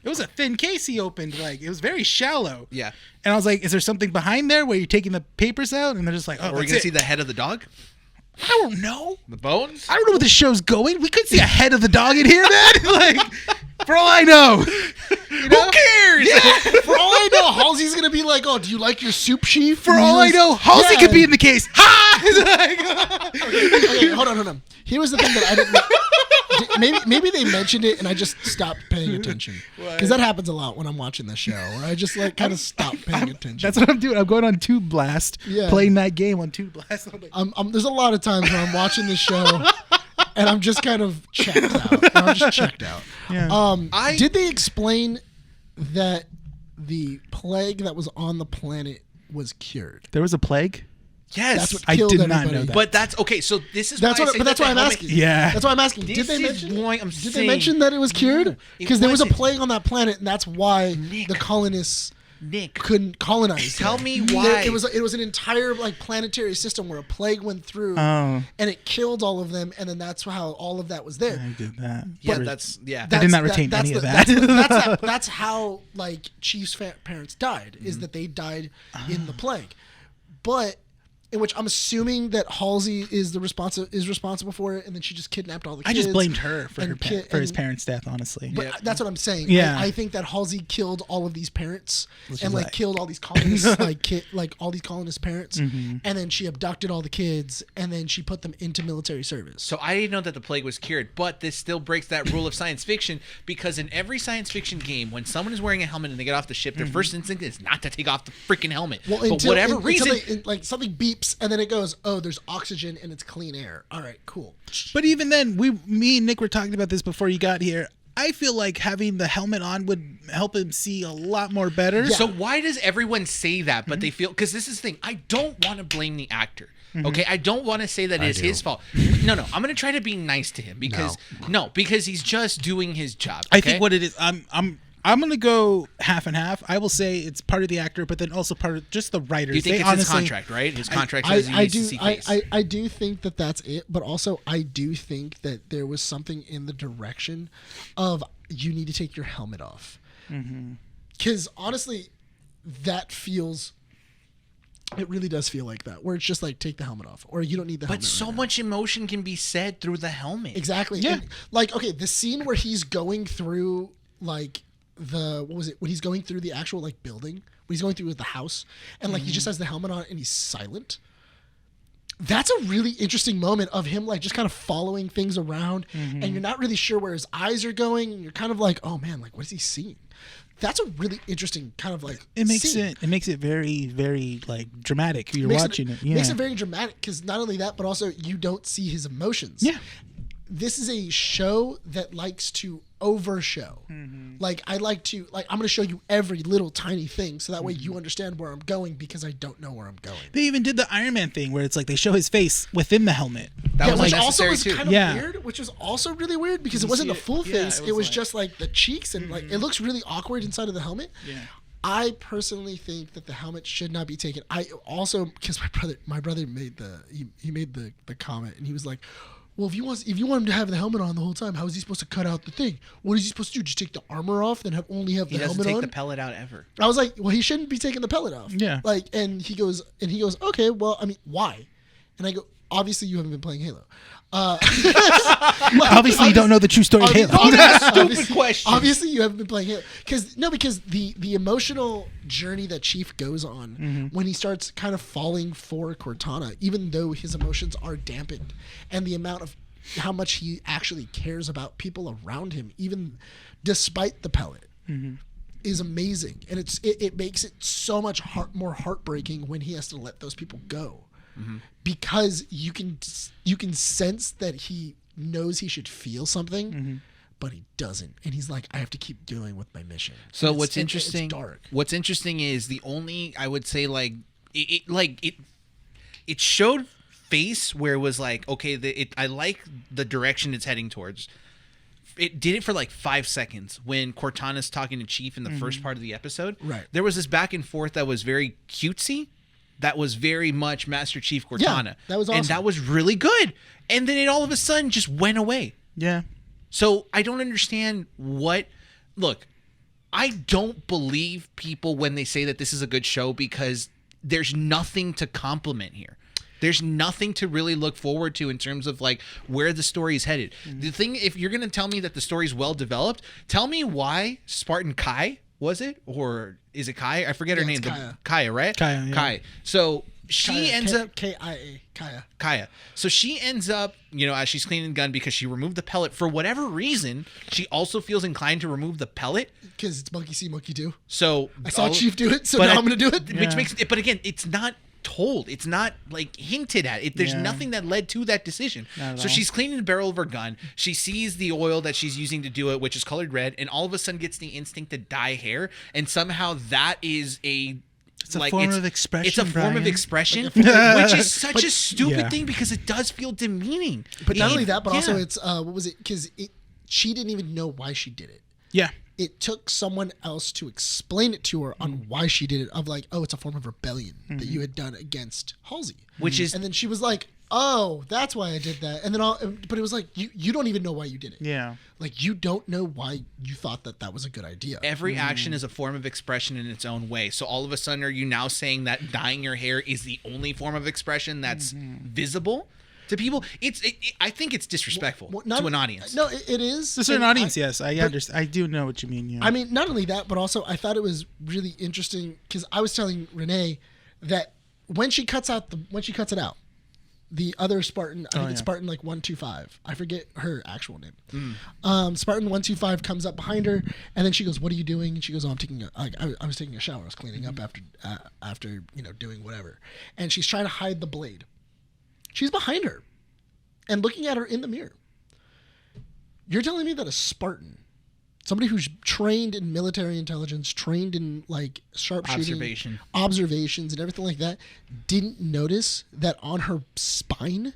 a thin case he opened. Like, it was very shallow. Yeah. And I was like, is there something behind there where you're taking the papers out? And they're just like, oh, are we going to see the head of the dog? I don't know. The bones? I don't know where the show's going. We could see a head of the dog in here, man. Like, for all I know. You know? Who cares? Yeah. For all I know, Halsey's going to be like, oh, do you like your soup, Chief? For all I know, Halsey could be in the case. Ha! Okay, hold on. Here was the thing that I didn't... Maybe they mentioned it and I just stopped paying attention, because that happens a lot when I'm watching the show, where I just kind of stop paying attention. That's what I'm doing. I'm going on Tube Blast, playing that game on Tube Blast. There's a lot of times when I'm watching the show and I'm just kind of checked out. Yeah. Did they explain that the plague that was on the planet was cured? There was a plague? Yes, that's what killed everybody. Not know that. But that's okay. So this is that's why I'm asking. Yeah, that's why I'm asking. Did they mention that it was cured? Because there was a plague on that planet, and that's why the colonists couldn't colonize. Tell me why. It was an entire planetary system where a plague went through, and it killed all of them, and then that's how all of that was there. I did that. Yeah, I did not retain any of that. That's how Chief's parents died. Is that they died in the plague, but in which I'm assuming that Halsey is responsible for it, and then she just kidnapped all the kids. I just blamed her for and his parents' death, honestly. But that's what I'm saying. Yeah. I think that Halsey killed all of these parents and like killed all these colonists, like all these colonist parents, and then she abducted all the kids, and then she put them into military service. So I didn't know that the plague was cured, but this still breaks that rule of science fiction, because in every science fiction game, when someone is wearing a helmet and they get off the ship, their first instinct is not to take off the freaking helmet. Well, for whatever reason, like something beeps, and then it goes, "Oh, there's oxygen and it's clean air." All right, cool. But even then, me and Nick were talking about this before you got here. I feel like having the helmet on would help him see a lot more better. So why does everyone say that, but they feel, because this is the thing, I don't want to blame the actor. Okay, I don't want to say that it's his fault. No, I'm going to try to be nice to him because because he's just doing his job. Okay? I think what it is, I'm going to go half and half. I will say it's part of the actor, but then also part of just the writers. You think it's his contract, right? His contract says he needs to see face. I do think that that's it, but also I do think that there was something in the direction of you need to take your helmet off. Because honestly, that feels... It really does feel like that, where it's just like, take the helmet off, or you don't need the helmet. But so much emotion can be said through the helmet. Exactly. Yeah. And, like, okay, the scene where he's going through, like, when he's going through the actual, like, building, when he's going through the house, and, like, he just has the helmet on and he's silent. That's a really interesting moment of him, like, just kind of following things around, and you're not really sure where his eyes are going, and you're kind of like, oh, man, like, what is he seeing? That's a really interesting kind of like it makes scene. it makes it very, very like dramatic. You're watching it. Makes it very dramatic because not only that, but also you don't see his emotions. Yeah. This is a show that likes to overshow. Like I like to I'm going to show you every little tiny thing so that way you understand where I'm going because I don't know where I'm going. They even did the Iron Man thing where it's like they show his face within the helmet. That was which unnecessary also was too. kind of weird, which was also really weird because it wasn't the full face. It was like, just like the cheeks and like it looks really awkward inside of the helmet. Yeah. I personally think that the helmet should not be taken. I also, because my brother made he made the comment and he was like, well, if you want him to have the helmet on the whole time, how is he supposed to cut out the thing? What is he supposed to do? Just take the armor off, then only have the helmet on? He doesn't take the pellet out ever. I was like, well, he shouldn't be taking the pellet off. Yeah. Like, and he goes, okay, well, I mean, why? And I go, obviously you haven't been playing Halo. Obviously, you don't know the true story of Halo. Stupid question. Obviously, you haven't been playing Halo because the emotional journey that Chief goes on when he starts kind of falling for Cortana, even though his emotions are dampened, and the amount of how much he actually cares about people around him, even despite the pellet, is amazing, and it makes it so much more heartbreaking when he has to let those people go. Because you can sense that he knows he should feel something, but he doesn't, and he's like, I have to keep dealing with my mission. So and what's interesting? It's dark. What's interesting is the only, I would say, like it showed face where it was like, okay, I like the direction it's heading towards. It did it for like 5 seconds when Cortana's talking to Chief in the first part of the episode. Right. There was this back and forth that was very cutesy. That was very much Master Chief Cortana. Yeah, that was awesome. And that was really good. And then it all of a sudden just went away. Yeah. So I don't understand look, I don't believe people when they say that this is a good show because there's nothing to compliment here. There's nothing to really look forward to in terms of like where the story is headed. The thing, if you're going to tell me that the story's well developed, tell me why Spartan Kai, was it? Or is it Kai? I forget her name. Kaya. Kaya, right? Kaya, yeah. Kaya. So she ends up... K-I-A. Kaya. Kaya. So she ends up, as she's cleaning the gun because she removed the pellet. For whatever reason, she also feels inclined to remove the pellet. Because it's monkey see, monkey do. So... I saw Chief do it, so now I'm going to do it. Which makes it... But again, it's not told. It's not like hinted at. There's nothing that led to that decision. So she's cleaning the barrel of her gun. She sees the oil that she's using to do it, which is colored red, and all of a sudden gets the instinct to dye hair. And somehow that is it's a form of expression. It's a form of expression, which is such a stupid thing because it does feel demeaning. But not only that, but also it's what was it? Because she didn't even know why she did it. Yeah. It took someone else to explain it to her on why she did it. Of like, oh, it's a form of rebellion that you had done against Halsey. And then she was like, oh, that's why I did that. And then but it was like, you don't even know why you did it. Yeah. Like, you don't know why you thought that was a good idea. Every action is a form of expression in its own way. So all of a sudden, are you now saying that dyeing your hair is the only form of expression that's visible to people? I think it's disrespectful to an audience. No, it is. To a certain audience, yes. I understand. I do know what you mean. Yeah. I mean, not only that, but also I thought it was really interesting because I was telling Renee that when she cuts it out, the other Spartan, I think it's Spartan like 125. I forget her actual name. Spartan 125 comes up behind her, and then she goes, "What are you doing?" And she goes, "Oh, I'm taking I was taking a shower. I was cleaning up after doing whatever." And she's trying to hide the blade. She's behind her, and looking at her in the mirror. You're telling me that a Spartan, somebody who's trained in military intelligence, trained in like sharpshooting, observations and everything like that, didn't notice that on her spine,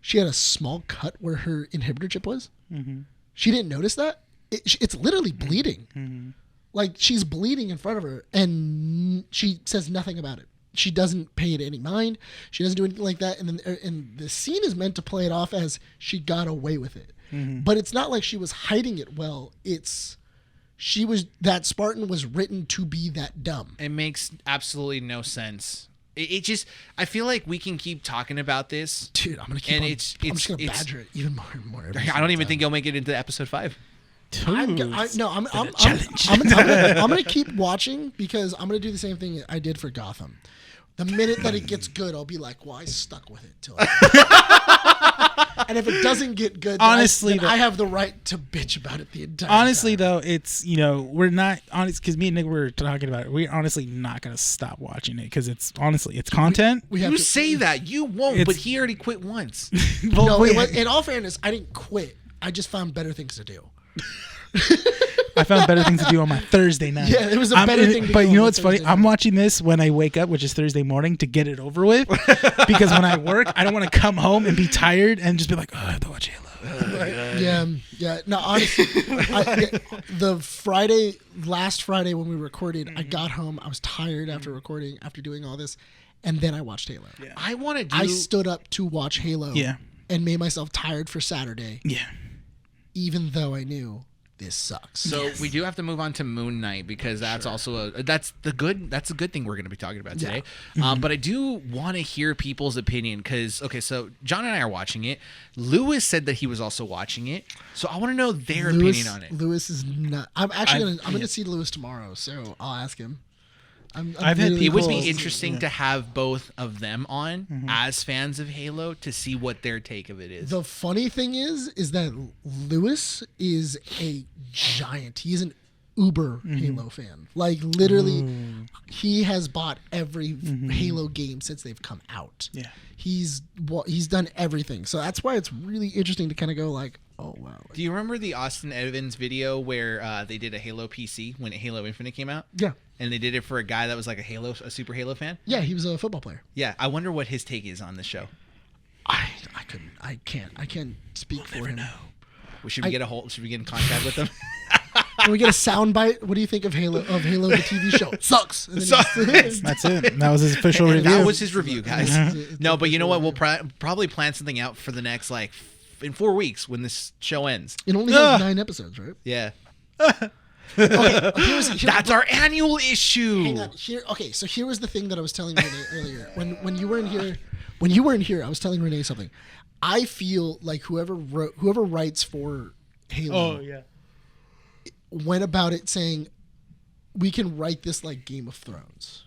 she had a small cut where her inhibitor chip was? Mm-hmm. She didn't notice that? It's literally bleeding. Mm-hmm. Like, she's bleeding in front of her, and she says nothing about it. She doesn't pay it any mind. She doesn't do anything like that. And the scene is meant to play it off as she got away with it. Mm-hmm. But it's not like she was hiding it well. That Spartan was written to be that dumb. It makes absolutely no sense. It just, I feel like we can keep talking about this. Dude, I'm just going to badger it even more and more. I don't even think you'll make it into episode 5. I'm going to keep watching because I'm going to do the same thing I did for Gotham. The minute that it gets good, I'll be like, well, I stuck with it till and if it doesn't get good, then I have the right to bitch about it the entire time. Though, it's, we're not honest, because me and Nick were talking about it. We're honestly not going to stop watching it because it's content. You say that. You won't, but he already quit once. In all fairness, I didn't quit. I just found better things to do. I found better things to do on my Thursday night. Yeah, it was a better thing to do. But you know what's funny? I'm watching this when I wake up, which is Thursday morning, to get it over with. Because when I work, I don't want to come home and be tired and just be like, oh, I have to watch Halo. Yeah. No, honestly, last Friday when we recorded, I got home. I was tired after recording, after doing all this, and then I watched Halo. Yeah. I stood up to watch Halo. Yeah. And made myself tired for Saturday. Yeah. Even though I knew this sucks. So we do have to move on to Moon Knight because that's also that's a good thing we're going to be talking about today. Yeah. But I do want to hear people's opinion because so John and I are watching it. Lewis said that he was also watching it, so I want to know their opinion on it. Lewis is not. I'm actually going to see Lewis tomorrow, so I'll ask him. It would be interesting to have both of them on as fans of Halo to see what their take of it is. The funny thing is that Lewis is a giant. He is an uber Halo fan. Like, literally, he has bought every Halo game since they've come out. Yeah. He's done everything. So that's why it's really interesting to kind of go like, oh, wow. Do you remember the Austin Evans video where they did a Halo PC when Halo Infinite came out? Yeah. And they did it for a guy that was like a super Halo fan? Yeah, he was a football player. Yeah, I wonder what his take is on the show. I can't speak for him. Should we get in contact with him? Can we get a soundbite? What do you think of Halo the TV show? It sucks. That's it. That was his official review. That was his review, guys. No, but you know what? We'll probably plan something out for the next in 4 weeks when this show ends. It only has 9 episodes, right? Yeah. Okay, that's our annual issue. Hang on. So here was the thing that I was telling Renee earlier. When you weren't here, I was telling Renee something. I feel like whoever writes for Halo went about it saying, we can write this like Game of Thrones.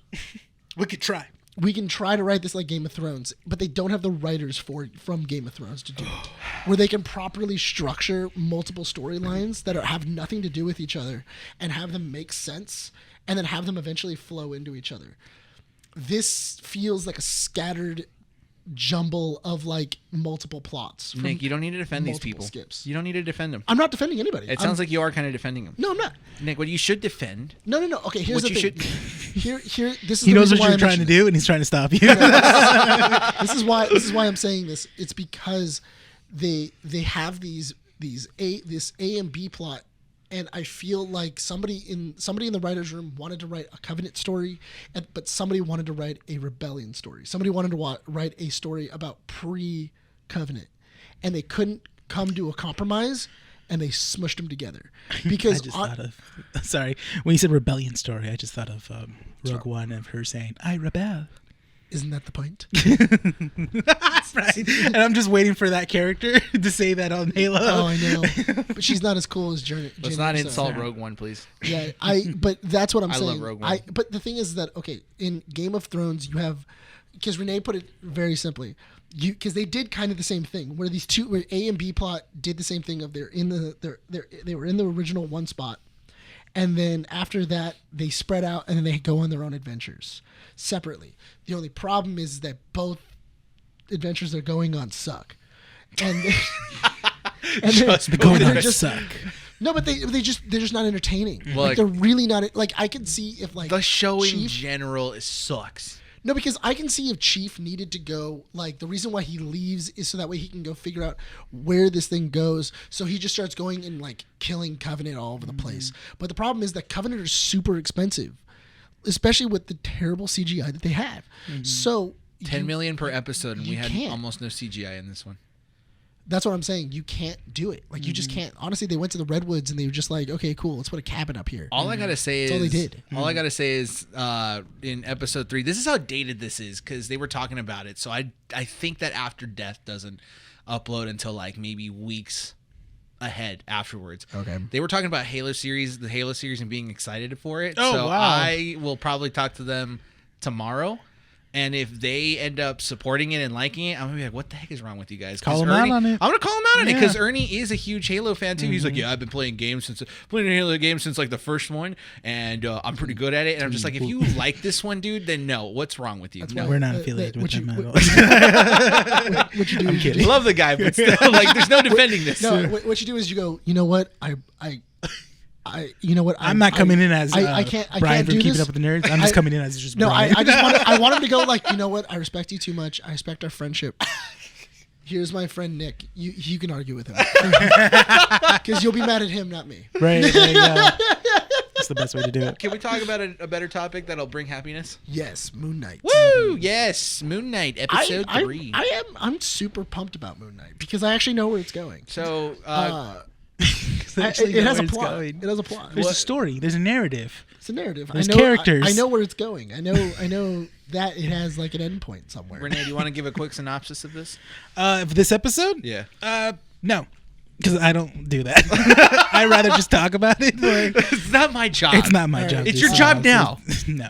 We could try. We can try to write this like Game of Thrones, but they don't have the writers from Game of Thrones to do it. Where they can properly structure multiple storylines that have nothing to do with each other and have them make sense and then have them eventually flow into each other. This feels like a scattered jumble of like multiple plots. Nick, you don't need to defend these people. Skips. You don't need to defend them. I'm not defending anybody. It sounds like you are kind of defending them. No, I'm not. Nick, what you should defend. No. Okay, here's the thing. Here. This is he knows what you're trying to do, and he's trying to stop you. This is why I'm saying this. It's because they have this A and B plot And I feel like somebody in the writer's room wanted to write a Covenant story, but somebody wanted to write a Rebellion story. Somebody wanted to write a story about pre-Covenant, and they couldn't come to a compromise, and they smushed them together. Because I just thought of, sorry, when you said Rebellion story, I just thought of Rogue One, of her saying, "I rebel." Isn't that the point? Right. And I'm just waiting for that character to say that on Halo. Oh, I know. But she's not as cool as Jenny. Let's not insult Rogue One, please. Yeah, but that's what I'm saying. I love Rogue One. But the thing is that, okay, in Game of Thrones, you have, because Renee put it very simply, because they did kind of the same thing, where where A and B plot did the same thing of they were in the original one spot, and then after that they spread out and then they go on their own adventures separately. The only problem is that both adventures they're going on suck, and they're just suck. No, but they're just not entertaining. Well, like they're really not. Like I can see if like the show in Chief, general sucks. No, because I can see if Chief needed to go, like, the reason why he leaves is so that way he can go figure out where this thing goes. So he just starts going and, like, killing Covenant all over the place. But the problem is that Covenant are super expensive, especially with the terrible CGI that they have. So $10 million per episode, and we had can't. almost no CGI in this one. That's what I'm saying. You can't do it. Like, you just can't. Honestly, they went to the Redwoods and they were just like, okay, cool, let's put a cabin up here. All I gotta say is, That's all they did. All I gotta say is, in episode 3, this is how dated this is, because they were talking about it. So I think that After Death doesn't upload until like maybe weeks ahead afterwards. Okay. They were talking about the Halo series, and being excited for it. Oh, so wow. I will probably talk to them tomorrow. And if they end up supporting it and liking it, I'm gonna be like, "What the heck is wrong with you guys?" Call them out on it. I'm gonna call him out on it Yeah. because Ernie is a huge Halo fan too. He's like, "Yeah, I've been playing Halo games since like the first one, and I'm pretty good at it." And I'm just like, "If you like this one, dude, then no. What's wrong with you?" No, We're not affiliated with them at all. What you do? I'm kidding. love the guy, but still, like, there's no defending this. No, what you do is you go, you know what? You know what? I'm not coming in as I can't Brian from do Keeping this. Up with the Nerds. I'm just coming in as just No, Brian. I want him to go like, you know what? I respect you too much. I respect our friendship. Here's my friend Nick. You can argue with him because you'll be mad at him, not me. Right, there you go. That's the best way to do it. Can we talk about a better topic that'll bring happiness? Yes, Moon Knight. Woo! Yes, Moon Knight episode 3. I'm super pumped about Moon Knight because I actually know where it's going. So, It has a plot. It has a plot. There's a story. There's a narrative. It's a narrative. There's I know, characters. I know where it's going. I know that it has like an endpoint somewhere. Renee, do you want to give a quick synopsis of this? For this episode? Yeah. No. Because I don't do that. I'd rather just talk about it. Like, It's not my job. it's not my job. It's to your job now. No.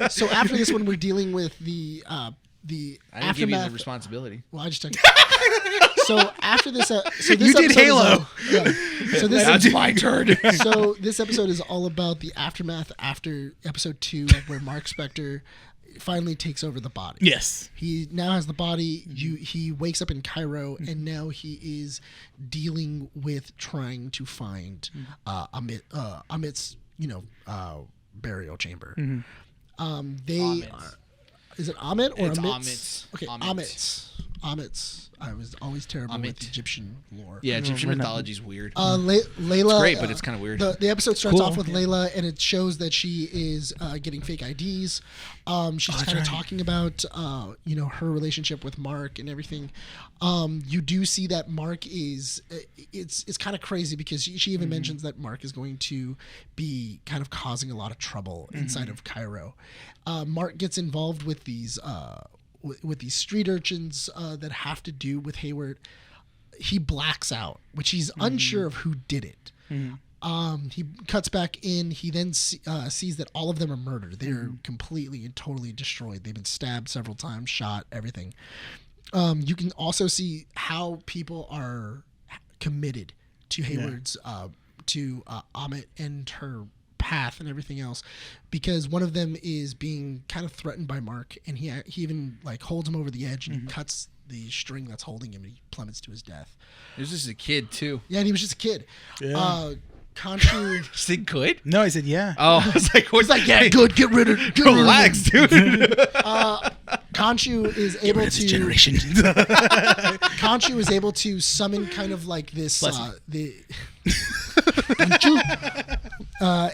So after this one, we're dealing with the I didn't aftermath. give you the responsibility. Well, I just took. So after this, so this You did episode is Halo. So this That's my turn. so this episode is all about the aftermath after episode 2, where Mark Spector finally takes over the body. Yes. He now has the body. He wakes up in Cairo, and now he is dealing with trying to find Amit's burial chamber. Is it Amit or It's Amit's? Amit's. Okay, Amit's. I was always terrible with Egyptian lore. Yeah, Egyptian mythology is weird. Layla. It's great, but it's kind of weird. The episode starts Cool. off with Layla, and it shows that she is getting fake IDs. She's kind of talking about her relationship with Mark and everything. You do see that Mark is it's kind of crazy because she even mentions that Mark is going to be kind of causing a lot of trouble inside of Cairo. Mark gets involved with these street urchins that have to do with Hayward. He blacks out, which he's unsure of who did it. He cuts back in. He then sees that all of them are murdered. They're completely and totally destroyed. They've been stabbed several times, shot, everything. You can also see how people are committed to Hayward's, to Amit and her path and everything else, because one of them is being kind of threatened by Mark, and he even like holds him over the edge and he cuts the string that's holding him, and he plummets to his death. He was just a kid too. Yeah, and he was just a kid. Yeah. Khonshu. Is good? No, I said yeah. Oh, I was like, what's He's like, yeah, good. Get rid of. Relax, dude. Khonshu is able This to. generation. Khonshu is able to summon kind of like this.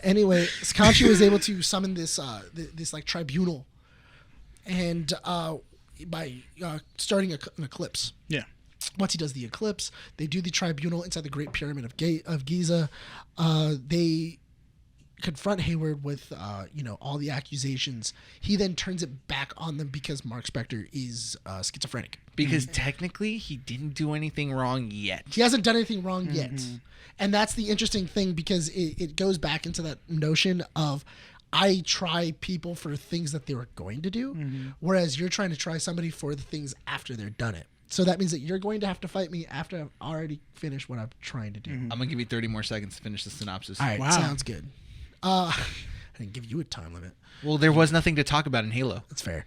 Anyway, Khonshu was able to summon this this like tribunal, and by starting an eclipse. Yeah. Once he does the eclipse, they do the tribunal inside the Great Pyramid of Giza. They confront Hayward with all the accusations. He then turns it back on them because Mark Spector is schizophrenic. Because technically he didn't do anything wrong yet. He hasn't done anything wrong yet. And that's the interesting thing, because it goes back into that notion of I try people for things that they were going to do, whereas you're trying to try somebody for the things after they're done it. So that means that you're going to have to fight me after I've already finished what I'm trying to do. I'm going to give you 30 more seconds to finish the synopsis. All right, Wow. sounds good. I didn't give you a time limit. Well, there was nothing to talk about in Halo. That's fair.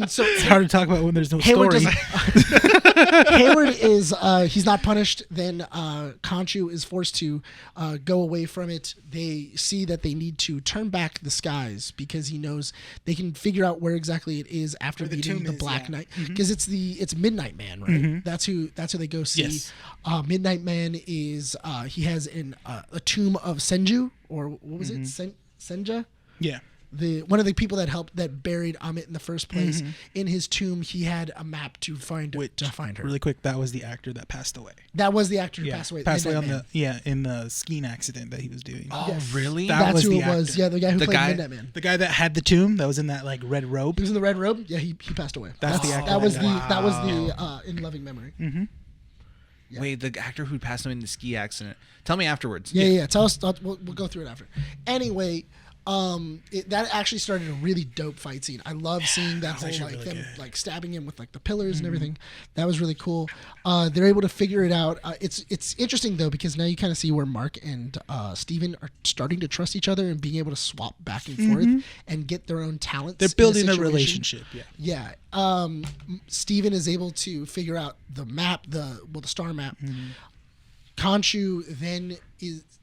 So It's hard to talk about when there's no Hayward story. Hayward is he's not punished. Then Khonshu is forced to go away from it. They see that they need to turn back the skies because he knows they can figure out where exactly it is after Where the beating tomb the is, Black yeah. Knight. Because it's Midnight Man, right? That's who they go see. Yes. Midnight Man is he has a tomb of Senju, or what was it? Senja? Yeah. One of the people that buried Amit in the first place. In his tomb, he had a map to find her. Really quick, that was the actor that passed away. That was the actor who Yeah, passed away. Passed away on Midnight Man. in the skiing accident that he was doing. Oh, Yes. really? That That's was who the it was. actor. Yeah, the guy who The played guy- Midnight Man. The guy that had the tomb that was in that like red robe. He was in the red robe. Yeah, he passed away. That's the actor That was that the in loving memory. Yeah. Wait, the actor who passed away in the ski accident. Tell me afterwards. Yeah. Tell us. We'll go through it after. Anyway, that actually started a really dope fight scene. I love seeing that was whole actually like really them good. like stabbing him with like the pillars and everything. That was really cool. They're able to figure it out. It's interesting though, because now you kind of see where Mark and Steven are starting to trust each other and being able to swap back and forth and get their own talents. They're in building a situation. relationship. Yeah. Yeah. Steven is able to figure out the map, the star map. Khonshu then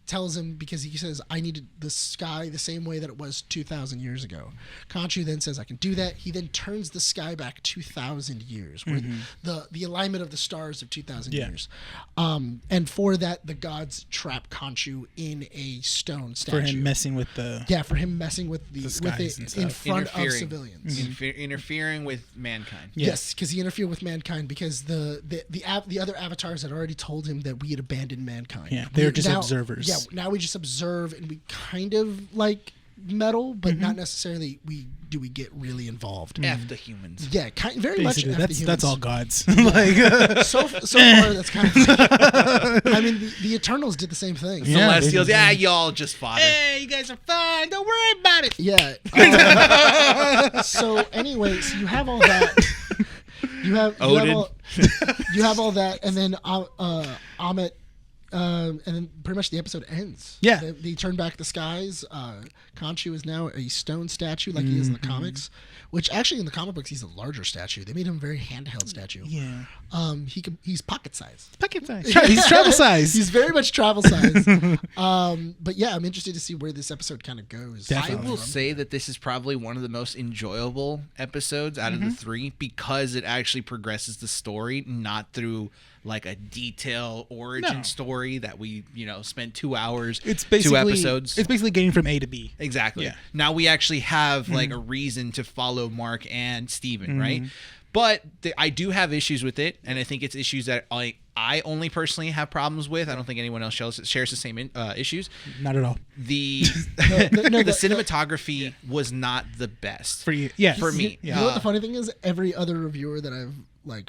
tells him, because he says, I needed the sky the same way that it was 2,000 years ago. Khonshu then says, I can do that. He then turns the sky back 2,000 years, where the alignment of the stars of 2,000 Yeah. years. And for that, the gods trap Khonshu in a stone statue. For him messing with the. Yeah, for him messing with with skies it and in stuff. front of civilians. Interfering with mankind. Yeah. Yes, because he interfered with mankind, because the other avatars had already told him that we had abandoned mankind. Yeah, they were just observers. Yeah, now we just observe, and we kind of like meddle, but not necessarily we get really involved. F the humans. Yeah, very much. Basically, F the that's humans. all gods. Like, So far, that's kind of. I mean, the Eternals did the same thing. Yeah. Celestials, they- yeah, y'all just fodder. hey, you guys are fine. Don't worry about it. Yeah. So anyway, so you have all that. You have Odin. all that, and then Amit, and then pretty much the episode ends. Yeah. They turn back the skies. Khonshu is now a stone statue, like he is in the comics. Which actually, in the comic books, he's a larger statue. They made him a very handheld statue. Yeah. He's pocket size. Pocket size. He's travel size. He's very much travel size. But yeah, I'm interested to see where this episode kind of goes. Definitely. I will say that this is probably one of the most enjoyable episodes out of the three, because it actually progresses the story, not through like a detailed origin No. story that we, spent 2 hours, It's basically 2 episodes. It's basically getting from A to B. Exactly. Yeah. Now we actually have like a reason to follow Mark and Steven, right? But I do have issues with it, and I think it's issues that I only personally have problems with. I don't think anyone else shares the same issues. Not at all. The No, the cinematography was not the best For you, yeah. for me. You know what the funny thing is? Every other reviewer that I've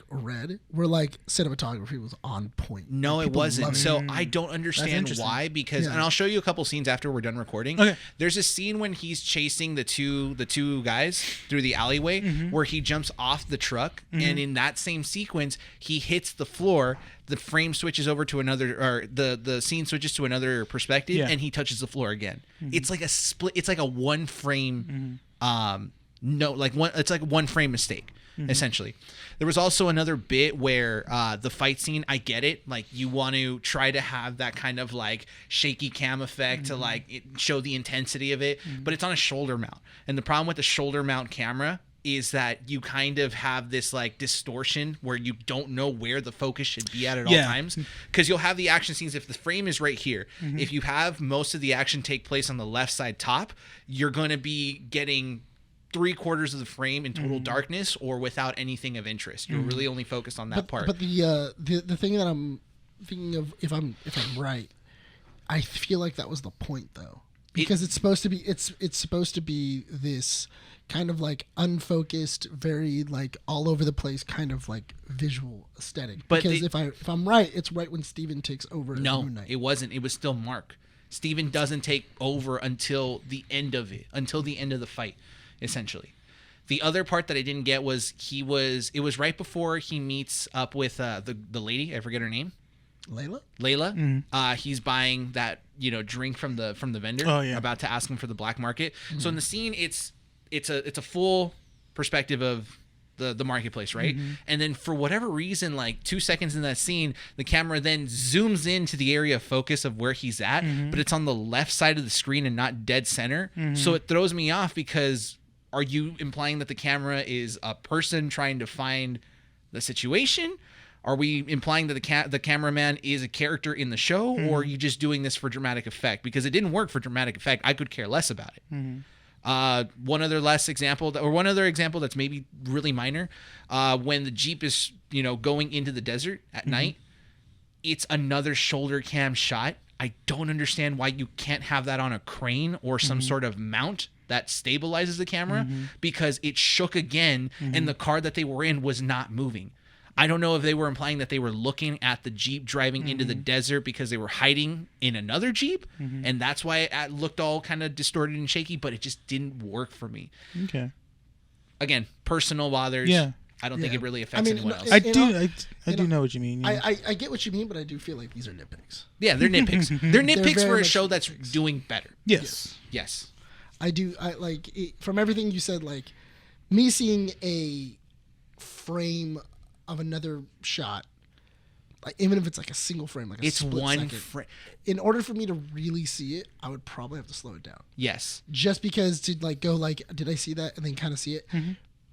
read were like, cinematography was on point. No, it People wasn't. loved it. So I don't understand interesting. why. Because, Yeah. and I'll show you a couple scenes after we're done recording. Okay. There's a scene when he's chasing the two guys through the alleyway, where he jumps off the truck, and in that same sequence, he hits the floor. The frame switches over to another, or the scene switches to another perspective, Yeah. and he touches the floor again. It's like a split. It's like a one frame. It's like one frame mistake. Essentially, there was also another bit where the fight scene, I get it, like you want to try to have that kind of like shaky cam effect to like show the intensity of it, but it's on a shoulder mount, and the problem with the shoulder mount camera is that you kind of have this like distortion where you don't know where the focus should be at all times, because you'll have the action scenes. If the frame is right here, if you have most of the action take place on the left side top, you're going to be getting 3/4 of the frame in total darkness or without anything of interest. You're really only focused on that part. But the thing that I'm thinking of, if I'm right, I feel like that was the point though, because it's supposed to be this kind of like unfocused, very like all over the place kind of like visual aesthetic. But because if I'm right, it's right when Steven takes over. No, Moon Knight. it wasn't. It was still Mark. Steven doesn't take over until the end of it, until the end of the fight, essentially. The other part that I didn't get was it was right before he meets up with the lady, I forget her name. Layla. Mm-hmm. He's buying that, drink from the vendor. Oh, yeah. About to ask him for the black market. Mm-hmm. So in the scene, it's a full perspective of the marketplace, right? Mm-hmm. And then for whatever reason, like 2 seconds in that scene, the camera then zooms into the area of focus of where he's at, but it's on the left side of the screen and not dead center. So it throws me off, because are you implying that the camera is a person trying to find the situation? Are we implying that the cameraman is a character in the show, or are you just doing this for dramatic effect? Because it didn't work for dramatic effect. I could care less about it. One other example that's maybe really minor, when the Jeep is, going into the desert at night, it's another shoulder cam shot. I don't understand why you can't have that on a crane or some sort of mount that stabilizes the camera, because it shook again and the car that they were in was not moving. I don't know if they were implying that they were looking at the Jeep driving into the desert because they were hiding in another Jeep, and that's why it looked all kind of distorted and shaky, but it just didn't work for me. Okay. Again, personal bothers. Yeah. I don't think it really affects anyone else. I do know what you mean. Yeah. I get what you mean, but I do feel like these are nitpicks. Yeah, they're nitpicks. They're nitpicks for a show that's doing better. Yes. I do. I like it, from everything you said, like me seeing a frame of another shot, like even if it's like a single frame, like it's one frame. In order for me to really see it, I would probably have to slow it down. Yes. Just because to like go like, did I see that, and then kind of see it.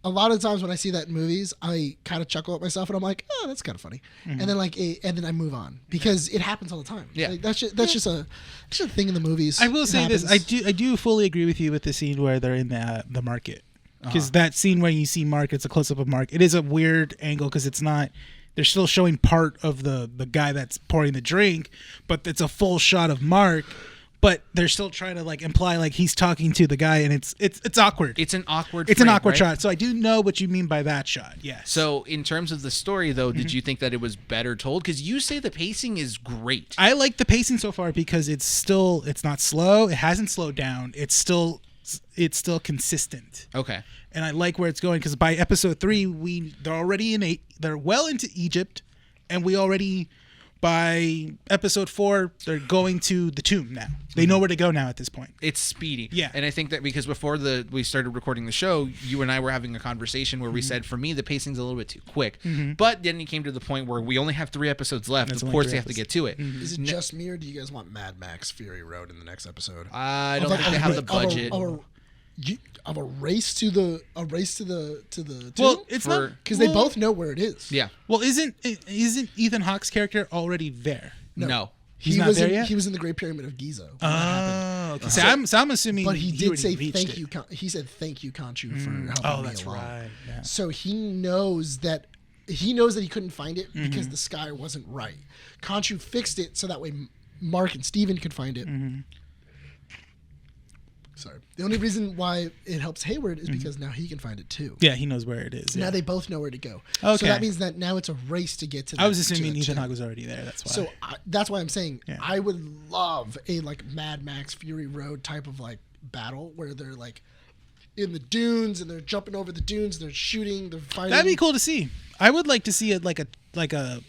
A lot of times when I see that in movies, I kind of chuckle at myself and I'm like, oh, that's kind of funny, and then I move on, because it happens all the time. Yeah, like, that's just a thing in the movies. I will say this: I do fully agree with you with the scene where they're in the market, because that scene where you see Mark, it's a close up of Mark. It is a weird angle because it's not. They're still showing part of the guy that's pouring the drink, but it's a full shot of Mark. But they're still trying to like imply like he's talking to the guy, and it's awkward. It's an awkward. It's frame, an awkward right? shot. So I do know what you mean by that shot. Yes. So in terms of the story, though, did you think that it was better told? Because you say the pacing is great. I like the pacing so far because it's not slow. It hasn't slowed down. It's still consistent. Okay. And I like where it's going, because by episode 3, they're well into Egypt, and we already. By episode 4, they're going to the tomb now. They know where to go now at this point. It's speedy. Yeah. And I think that because before we started recording the show, you and I were having a conversation where we said, for me, the pacing's a little bit too quick. But then it came to the point where we only have 3 episodes left. Of course, they have to get to it. Is it just me, or do you guys want Mad Max Fury Road in the next episode? I don't think they have the budget. Of a race to the tomb? Well, it's not, because they both know where it is. Yeah. Well, isn't Ethan Hawke's character already there? No. He's not there yet? He was in the Great Pyramid of Giza. Okay. So I'm assuming. But he did say thank you. He said thank you, Khonshu, for helping me along. Oh, that's right. Yeah. So he knows that he couldn't find it because the sky wasn't right. Khonshu fixed it so that way Mark and Steven could find it. Sorry. The only reason why it helps Hayward is because now he can find it too. Yeah, he knows where it is. Now they both know where to go. Okay. So that means that now it's a race to get to. I was assuming Ethan Hawke was already there. That's why. So that's why I'm saying I would love a like Mad Max Fury Road type of like battle where they're like in the dunes and they're jumping over the dunes, they're shooting, they're fighting. That'd be cool to see. I would like to see it like a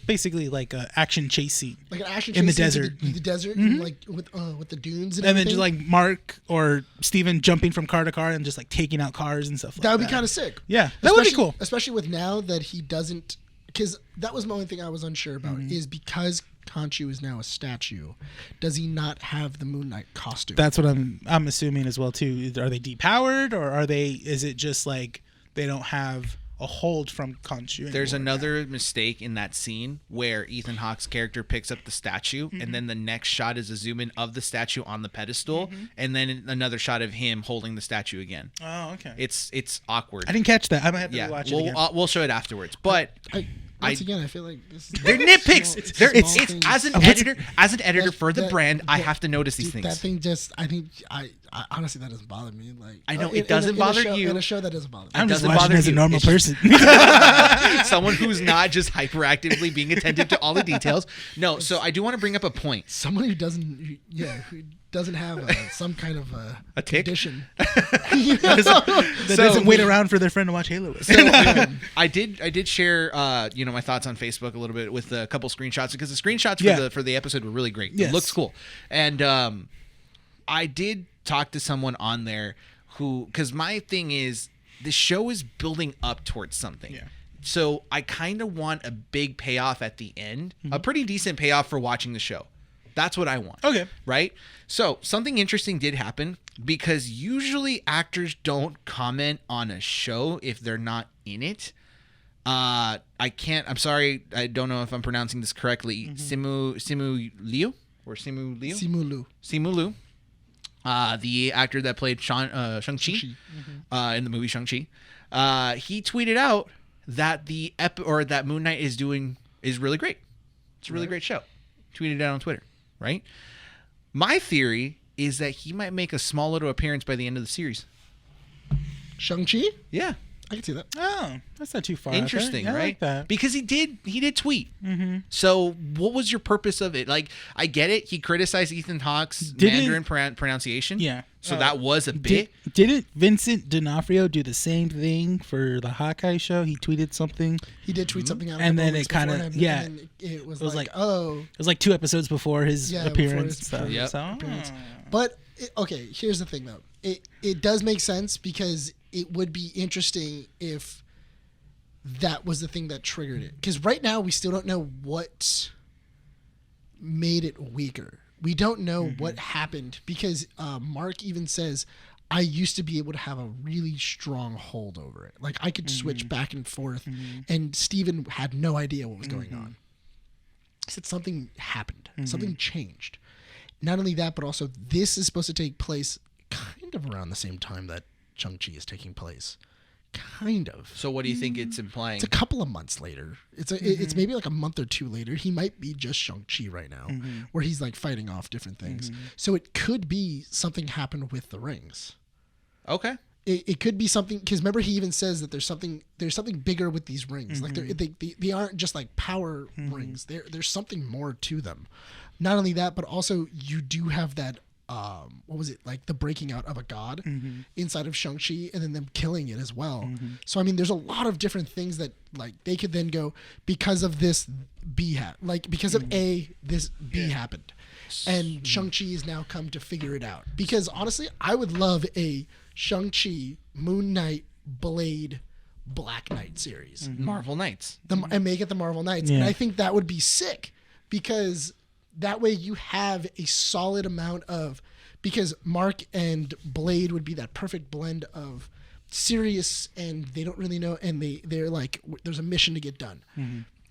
basically like a action chase scene. Like an action chase in the scene desert. The desert, and like with the dunes and then just like Mark or Steven jumping from car to car and just like taking out cars and stuff like that. That would be kind of sick. Yeah, that would be cool. Especially with now that he doesn't, because that was the only thing I was unsure about, is because Khonshu is now a statue, does he not have the Moon Knight costume? That's what I'm assuming as well too. Are they depowered, or is it just like they don't have a hold from Khonshu. There's another mistake in that scene where Ethan Hawke's character picks up the statue, and then the next shot is a zoom in of the statue on the pedestal, and then another shot of him holding the statue again. Oh, okay. It's awkward. I didn't catch that. I might have to watch it again. We'll show it afterwards. But Once again, I feel like this. They're nitpicks. It's as an editor for the brand, I have to notice these things. That thing just, I honestly, that doesn't bother me. Like, I know it doesn't bother you. In a show, that doesn't bother me. I'm just doesn't watching bother as a you. normal It's person. Someone who's not just hyperactively being attentive to all the details. No, so I do want to bring up a point. Someone who doesn't have some kind of A tick? condition. that doesn't wait around for their friend to watch Halo with. So I did share my thoughts on Facebook a little bit with a couple screenshots, because the screenshots for the episode were really great. Yes. It looks cool. And I did talk to someone on there because my thing is the show is building up towards something. Yeah. So I kind of want a big payoff at the end, a pretty decent payoff for watching the show. That's what I want. Okay. Right? So something interesting did happen, because usually actors don't comment on a show if they're not in it. I'm sorry, I don't know if I'm pronouncing this correctly. Simu Liu? Simu Liu. The actor that played Shang-Chi in the movie Shang-Chi. He tweeted out that that Moon Knight is really great. It's a really great show. Tweeted it out on Twitter, right? My theory is that he might make a small little appearance by the end of the series. Shang-Chi? Yeah. I can see that. Oh, that's not too far. Interesting, I right? like that. Because he did tweet. So what was your purpose of it? Like, I get it. He criticized Ethan Hawke's Mandarin pronunciation. Yeah. So that was a bit. Didn't Vincent D'Onofrio do the same thing for the Hawkeye show? He tweeted something. He did tweet something out. And then it kind of, it was like, oh. It was like 2 episodes before his appearance. Before his appearance. But, okay, here's the thing, though. It does make sense, because it would be interesting if that was the thing that triggered it. Because right now, we still don't know what made it weaker. We don't know what happened, because Mark even says, I used to be able to have a really strong hold over it. Like, I could switch back and forth, and Steven had no idea what was going on. He said something happened. Something changed. Not only that, but also this is supposed to take place kind of around the same time that Shang-Chi is taking place. Kind of. So what do you think it's implying? It's a couple of months later. It's maybe like a month or 2 later. He might be just Shang-Chi right now, where he's like fighting off different things. So it could be something happened with the rings. Okay. It could be something, because remember he even says that there's something bigger with these rings. Like they aren't just like power rings. There's something more to them. Not only that, but also you do have that what was it, like the breaking out of a god inside of Shang-Chi, and then them killing it as well. So I mean, there's a lot of different things that like they could then go, because of this because of this B happened, and Shang-Chi has now come to figure it out. Because honestly, I would love a Shang-Chi, Moon Knight, Blade, Black Knight series. Marvel Knights. And make it the Marvel Knights. And I think that would be sick, because that way you have a solid amount of, because Mark and Blade would be that perfect blend of serious and they don't really know, and they're like, there's a mission to get done.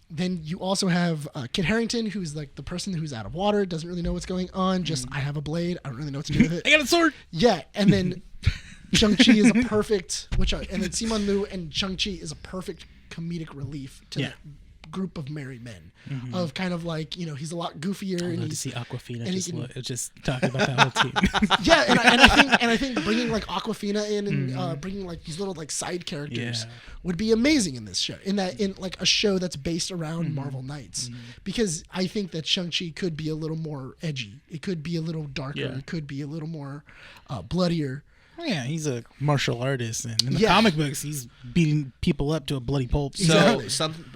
Then you also have Kit Harington, who's like the person who's out of water, doesn't really know what's going on. Just, I have a blade. I don't really know what to do with it. I got a sword. Yeah. And then Shang-Chi is a perfect, and then Simon Liu and Shang-Chi is a perfect comedic relief to that group of married men. Of kind of like, he's a lot goofier. I'd and love to see Aquafina and just talking about that whole team. and I think bringing like Aquafina in and bringing like these little like side characters would be amazing in this show. In like a show that's based around Marvel Knights, because I think that Shang-Chi could be a little more edgy. It could be a little darker. It could be a little more bloodier. Oh, yeah, he's a martial artist, and in the comic books, he's beating people up to a bloody pulp. So,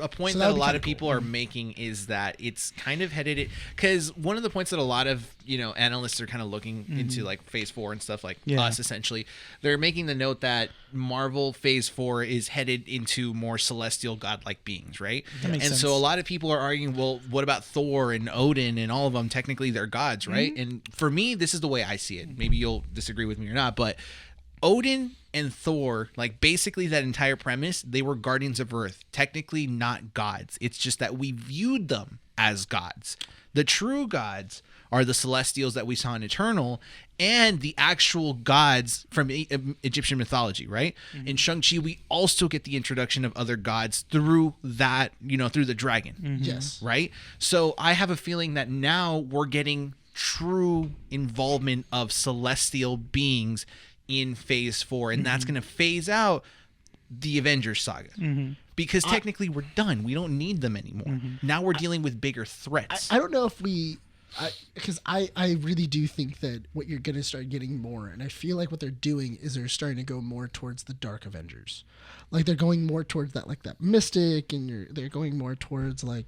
a point that a lot of people are making is that it's kind of headed, because one of the points that a lot of analysts are kind of looking into, like Phase 4 and stuff, like us essentially, they're making the note that Marvel Phase 4 is headed into more celestial godlike beings, right? That makes sense. So a lot of people are arguing, well, what about Thor and Odin and all of them? Technically, they're gods, right? And for me, this is the way I see it. Maybe you'll disagree with me or not, but Odin and Thor, like basically that entire premise, they were guardians of Earth, technically not gods. It's just that we viewed them as gods. The true gods are the Celestials that we saw in Eternal and the actual gods from Egyptian mythology, right? In Shang-Chi, we also get the introduction of other gods through that, through the dragon. Yes. Right? So I have a feeling that now we're getting true involvement of celestial beings in Phase 4, and that's going to phase out the Avengers saga. Because technically we're done. We don't need them anymore. Now we're dealing with bigger threats. I don't know if because I really do think that what you're going to start getting more, and I feel like what they're doing is they're starting to go more towards the Dark Avengers. Like they're going more towards that, like that mystic, and they're going more towards like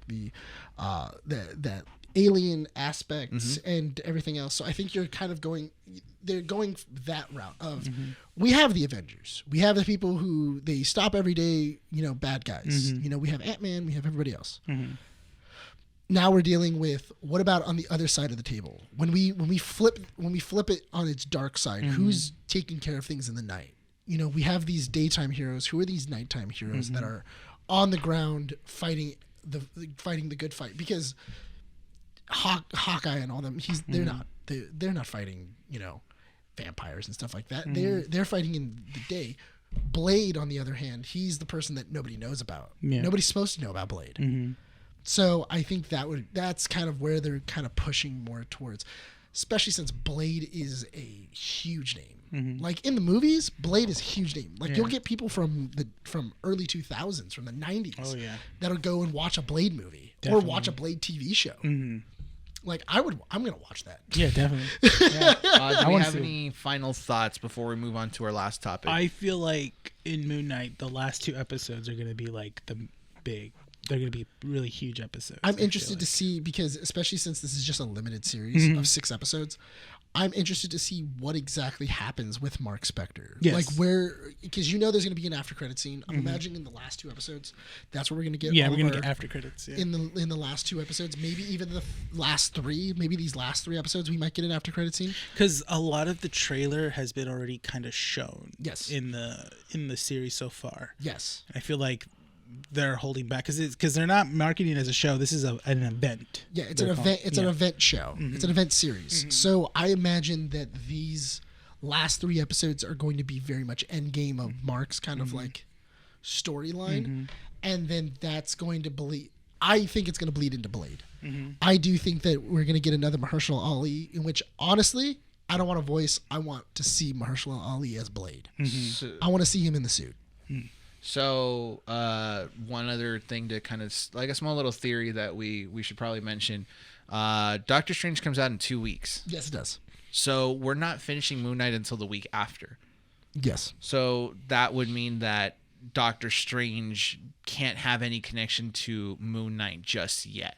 that alien aspects and everything else. So I think you're kind of they're going that route of we have the Avengers. We have the people who they stop every day, bad guys. We have Ant-Man, we have everybody else. Now we're dealing with what about on the other side of the table? When we flip it on its dark side, who's taking care of things in the night? We have these daytime heroes. Who are these nighttime heroes that are on the ground fighting the good fight? Because Hawkeye and all them, they're not fighting, vampires and stuff like that. They're fighting in the day. Blade, on the other hand, he's the person that nobody knows about. Nobody's supposed to know about Blade. So I think that's kind of where they're kind of pushing more towards, especially since Blade is a huge name. Like in the movies, Blade is a huge name. Like you'll get people from early 2000s, from the 90s, that'll go and watch a Blade movie or watch a Blade TV show. Like I'm gonna watch that. Yeah, definitely. Do we have any final thoughts before we move on to our last topic? I feel like in Moon Knight, the last 2 episodes are gonna be like they're going to be really huge episodes. I'm interested to see, because especially since this is just a limited series of 6 episodes, I'm interested to see what exactly happens with Mark Spector. Yes. Like because there's going to be an after credit scene. I'm imagining in the last 2 episodes, that's where we're going to get. Yeah, we're going to get after credits. Yeah. In the last 2 episodes, maybe even the last 3. Maybe these last 3 episodes, we might get an after credit scene. Because a lot of the trailer has been already kind of shown. Yes. In the series so far. Yes. I feel like they're holding back because they're not marketing it as a show. This is an event. Yeah, it's an event. It's an event show. It's an event series. So I imagine that these last 3 episodes are going to be very much endgame of Mark's kind of like storyline, and then that's going to bleed. I think it's going to bleed into Blade. I do think that we're going to get another Mahershala Ali, in which honestly, I don't want a voice. I want to see Mahershala Ali as Blade. I want to see him in the suit. So one other thing to kind of like a small little theory that we should probably mention. Doctor Strange comes out in 2 weeks. Yes, it does. So we're not finishing Moon Knight until the week after. Yes. So that would mean that Doctor Strange can't have any connection to Moon Knight just yet.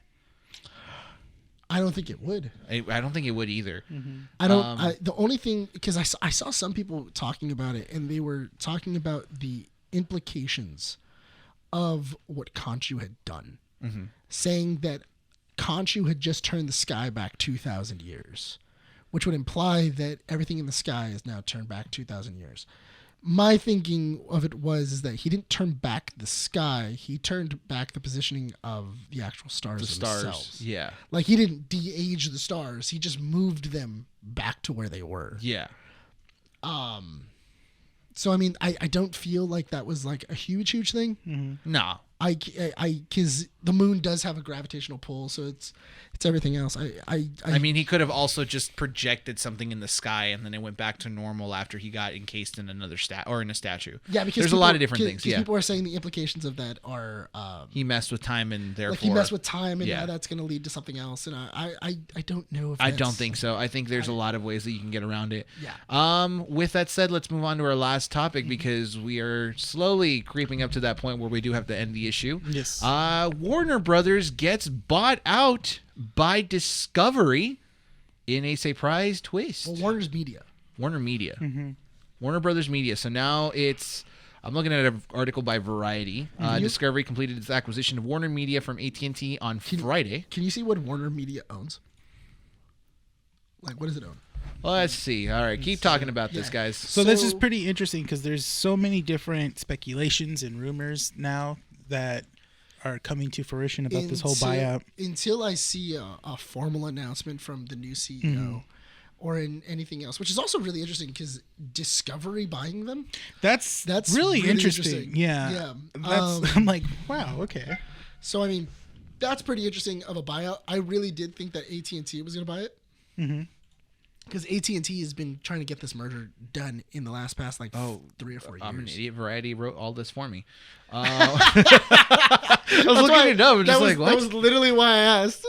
I don't think it would. I don't think it would either. I don't. The only thing, because I saw some people talking about it, and they were talking about the implications of what Khonshu had done, saying that Khonshu had just turned the sky back 2,000 years, which would imply that everything in the sky is now turned back 2,000 years. My thinking of it was that he didn't turn back the sky; he turned back the positioning of the actual stars themselves. Yeah, like he didn't de-age the stars; he just moved them back to where they were. Yeah. So I mean, I don't feel like that was like a huge thing. No. Because the moon does have a gravitational pull, so it's everything else. I mean, he could have also just projected something in the sky, and then it went back to normal after he got encased in another in a statue. Yeah, because there's a lot of different things. Yeah, people are saying the implications of that are he messed with time, and therefore like he messed with time, and now that's going to lead to something else. And I don't know if I don't think so. I think there's a lot of ways that you can get around it. Yeah. With that said, let's move on to our last topic because we are slowly creeping up to that point where we do have to end the issue. Yes. Warner Brothers gets bought out by Discovery in a surprise twist. Well, Warner Media. Warner Brothers Media. So now I'm looking at an article by Variety. Discovery completed its acquisition of Warner Media from AT&T on Friday. Can you see what Warner Media owns? Like, what does it own? Let's see. All right, keep talking about this, guys. So this is pretty interesting because there's so many different speculations and rumors now that are coming to fruition about this whole buyout. Until I see a formal announcement from the new CEO or in anything else, which is also really interesting because Discovery buying them. That's really interesting. Yeah. I'm like, wow, okay. So, I mean, that's pretty interesting of a buyout. I really did think that AT&T was going to buy it. Mm-hmm. Because AT&T has been trying to get this merger done in the past 3 or 4 years. I'm an idiot. Variety wrote all this for me. I was looking it up. Just like, what? That was literally why I asked.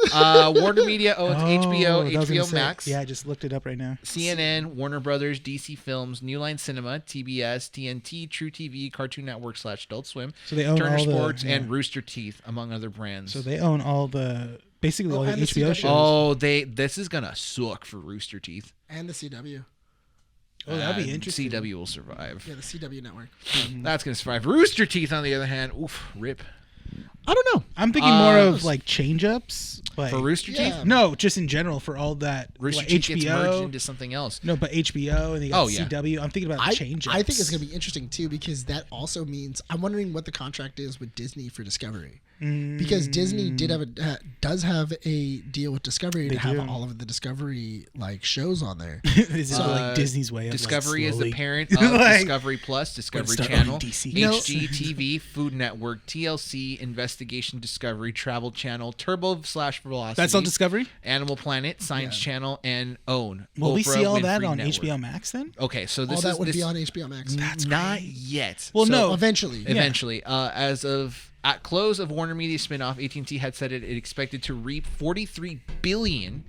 Warner Media owns HBO, HBO Max. Yeah, I just looked it up right now. CNN, Warner Brothers, DC Films, New Line Cinema, TBS, TNT, True TV, Cartoon Network / Adult Swim, so they own Turner all Sports, and Rooster Teeth, among other brands. So they own all the... Basically, all the HBO shows. Oh, this is gonna suck for Rooster Teeth and the CW. Oh, that'd be interesting. CW will survive. Yeah, the CW network. That's gonna survive. Rooster Teeth, on the other hand, oof, rip. I don't know. I'm thinking more of like change-ups. Like, for Rooster Teeth? No, just in general for all that. Rooster like, Teeth HBO gets merged into something else. No, but HBO and they got CW. I'm thinking about change-ups. I think it's going to be interesting too because that also means I'm wondering what the contract is with Disney for Discovery. Because Disney does have a deal with Discovery to have all of the Discovery like shows on there. Is it like Disney's way of Discovery like, is the parent of Discovery Plus, Discovery Channel, HGTV, Food Network, TLC, Investigation Discovery, Travel Channel, Turbo/Velocity. That's all Discovery? Animal Planet, Science Channel, and OWN. Will we see all that Winfrey on Network. HBO Max then? Okay, so this all that would be on HBO Max. That's not yet. Well, no, eventually. Eventually, as of at close of Warner Media spinoff, AT&T had said it expected to reap $43 billion,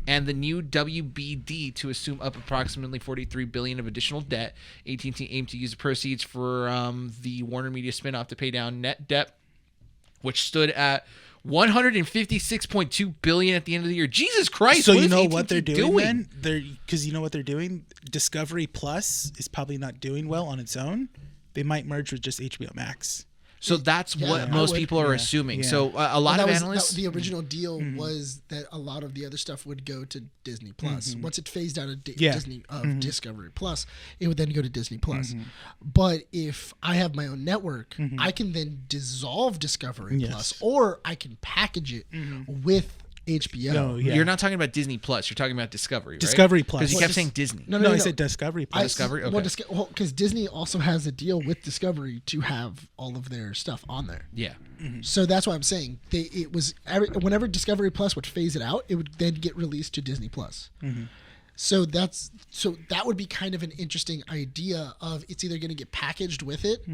and the new WBD to assume up approximately $43 billion of additional debt. AT&T aimed to use the proceeds for the Warner Media spinoff to pay down net debt, which stood at $156.2 billion at the end of the year. Jesus Christ! So you know what they're doing then? Because you know what they're doing. Discovery Plus is probably not doing well on its own. They might merge with just HBO Max. So that's what most people are assuming. Yeah. So a lot of analysts... The original deal was that a lot of the other stuff would go to Disney Plus. Once it phased out of Disney Discovery Plus, it would then go to Disney Plus. But if I have my own network, I can then dissolve Discovery Plus, or I can package it with HBO. No, You're not talking about Disney Plus. You're talking about Discovery, right? Discovery Plus. Because you kept saying Disney. No, I said Discovery Plus. Discovery? Okay. Well, because Disney also has a deal with Discovery to have all of their stuff on there. Yeah. So that's why I'm saying whenever Discovery Plus would phase it out, it would then get released to Disney Plus. So that would be kind of an interesting idea of it's either going to get packaged with it,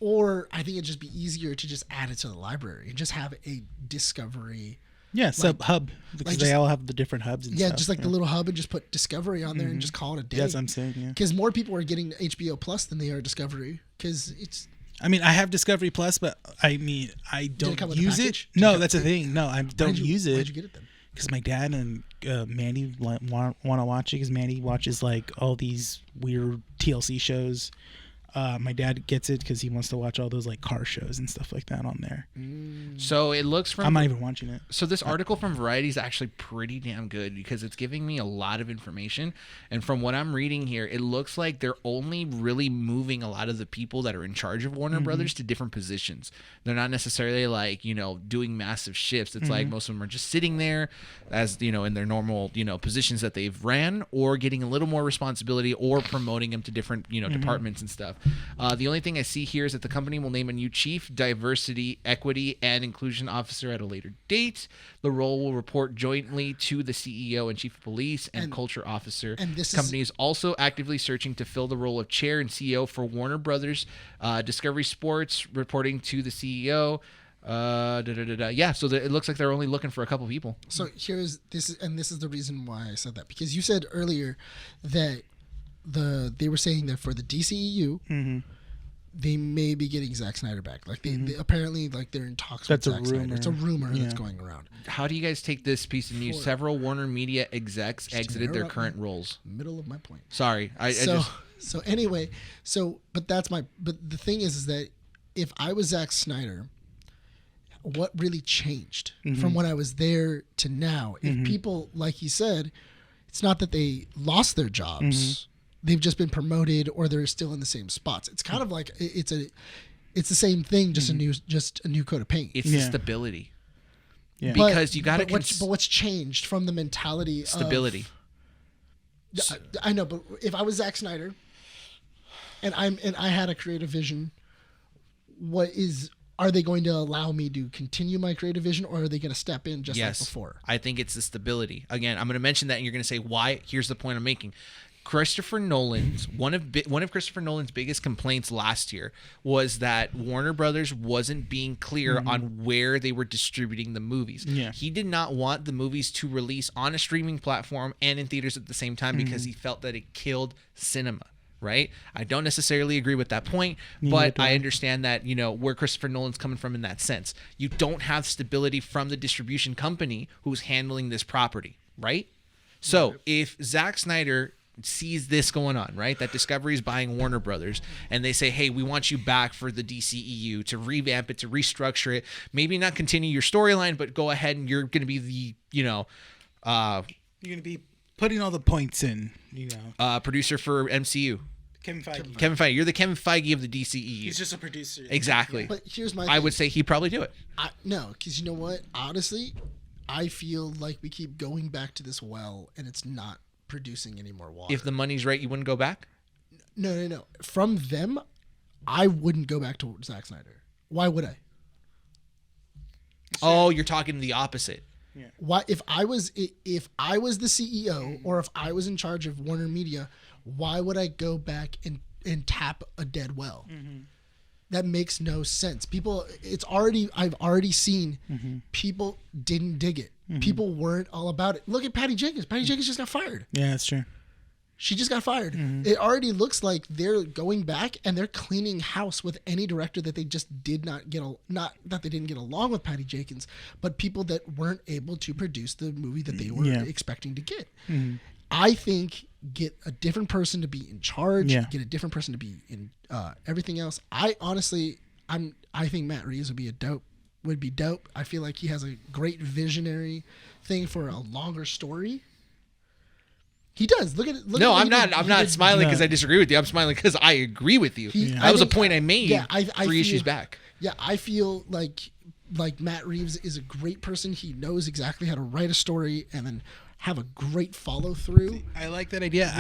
or I think it'd just be easier to just add it to the library and just have a Discovery. Yeah, sub hub because they all have the different hubs. And stuff. Just like the little hub, and just put Discovery on there and just call it a day. That's what I'm saying. Yeah, because more people are getting HBO Plus than they are Discovery. Because it's. I mean, I have Discovery Plus, but I mean, I don't use it. No, that's the thing. No, I don't use it. Why'd you get it then? Because my dad and Mandy want to watch it. Because Mandy watches like all these weird TLC shows. My dad gets it because he wants to watch all those like car shows and stuff like that on there. So it looks from... I'm not even watching it. So this article from Variety is actually pretty damn good because it's giving me a lot of information. And from what I'm reading here, it looks like they're only really moving a lot of the people that are in charge of Warner Brothers to different positions. They're not necessarily like, doing massive shifts. It's like most of them are just sitting there as, in their normal, positions that they've ran, or getting a little more responsibility, or promoting them to different, departments and stuff. The only thing I see here is that the company will name a new chief diversity, equity, and inclusion officer at a later date. The role will report jointly to the CEO and chief of police and culture officer. And the company is also actively searching to fill the role of chair and CEO for Warner Brothers Discovery Sports, reporting to the CEO. Yeah, so it looks like they're only looking for a couple people. So this is the reason why I said that, because you said earlier that they were saying that for the DCEU, they may be getting Zack Snyder back. Like they apparently like they're in talks with Zack Snyder. It's a rumor that's going around. How do you guys take this piece of news? Several Warner Media execs exited their current roles. Middle of my point. Sorry, but the thing is that if I was Zack Snyder, what really changed from when I was there to now? If people, like he said, it's not that they lost their jobs. They've just been promoted, or they're still in the same spots. It's kind of like it's the same thing, just a new coat of paint. It's the stability. Yeah. Because you got to but what's changed from the mentality stability. I know, but if I was Zack Snyder and I had a creative vision, are they going to allow me to continue my creative vision, or are they going to step in just like before? I think it's the stability. Again, I'm going to mention that and you're going to say why. Here's the point I'm making. Christopher Nolan's one of Christopher Nolan's biggest complaints last year was that Warner Brothers wasn't being clear on where they were distributing the movies. Yeah. He did not want the movies to release on a streaming platform and in theaters at the same time because he felt that it killed cinema. Right? I don't necessarily agree with that point, but I understand that, where Christopher Nolan's coming from in that sense. You don't have stability from the distribution company who's handling this property, right? So if Zack Snyder sees this going on, right? That Discovery is buying Warner Brothers, and they say, hey, we want you back for the DCEU to revamp it, to restructure it, maybe not continue your storyline, but go ahead and you're going to be the, you're going to be putting all the points in, producer for MCU. Kevin Feige. Kevin Feige. You're the Kevin Feige of the DCEU. He's just a producer. Exactly. But here's my I would say he'd probably do it. No, because you know what? Honestly, I feel like we keep going back to this well, and it's not producing any more water. If the money's right, you wouldn't go back? No. From them, I wouldn't go back to Zack Snyder. Why would I? Oh, you're talking the opposite. Yeah. Why? If I was the CEO, or if I was in charge of Warner Media, why would I go back and tap a dead well? That makes no sense. I've already seen people didn't dig it. People weren't all about it. Look at Patty Jenkins. Patty Jenkins just got fired. Yeah, that's true. She just got fired. It already looks like they're going back and they're cleaning house with any director that they just did not get, not that they didn't get along with Patty Jenkins, but people that weren't able to produce the movie that they were expecting to get. I think get a different person to be in charge, get a different person to be in everything else. I think Matt Reeves would be dope. I feel like he has a great visionary thing for a longer story. He does. Look at it. No, I'm not smiling because I disagree with you. I'm smiling because I agree with you. That was a point I made 3 issues back. Yeah, I feel like Matt Reeves is a great person. He knows exactly how to write a story and then have a great follow through. I like that idea.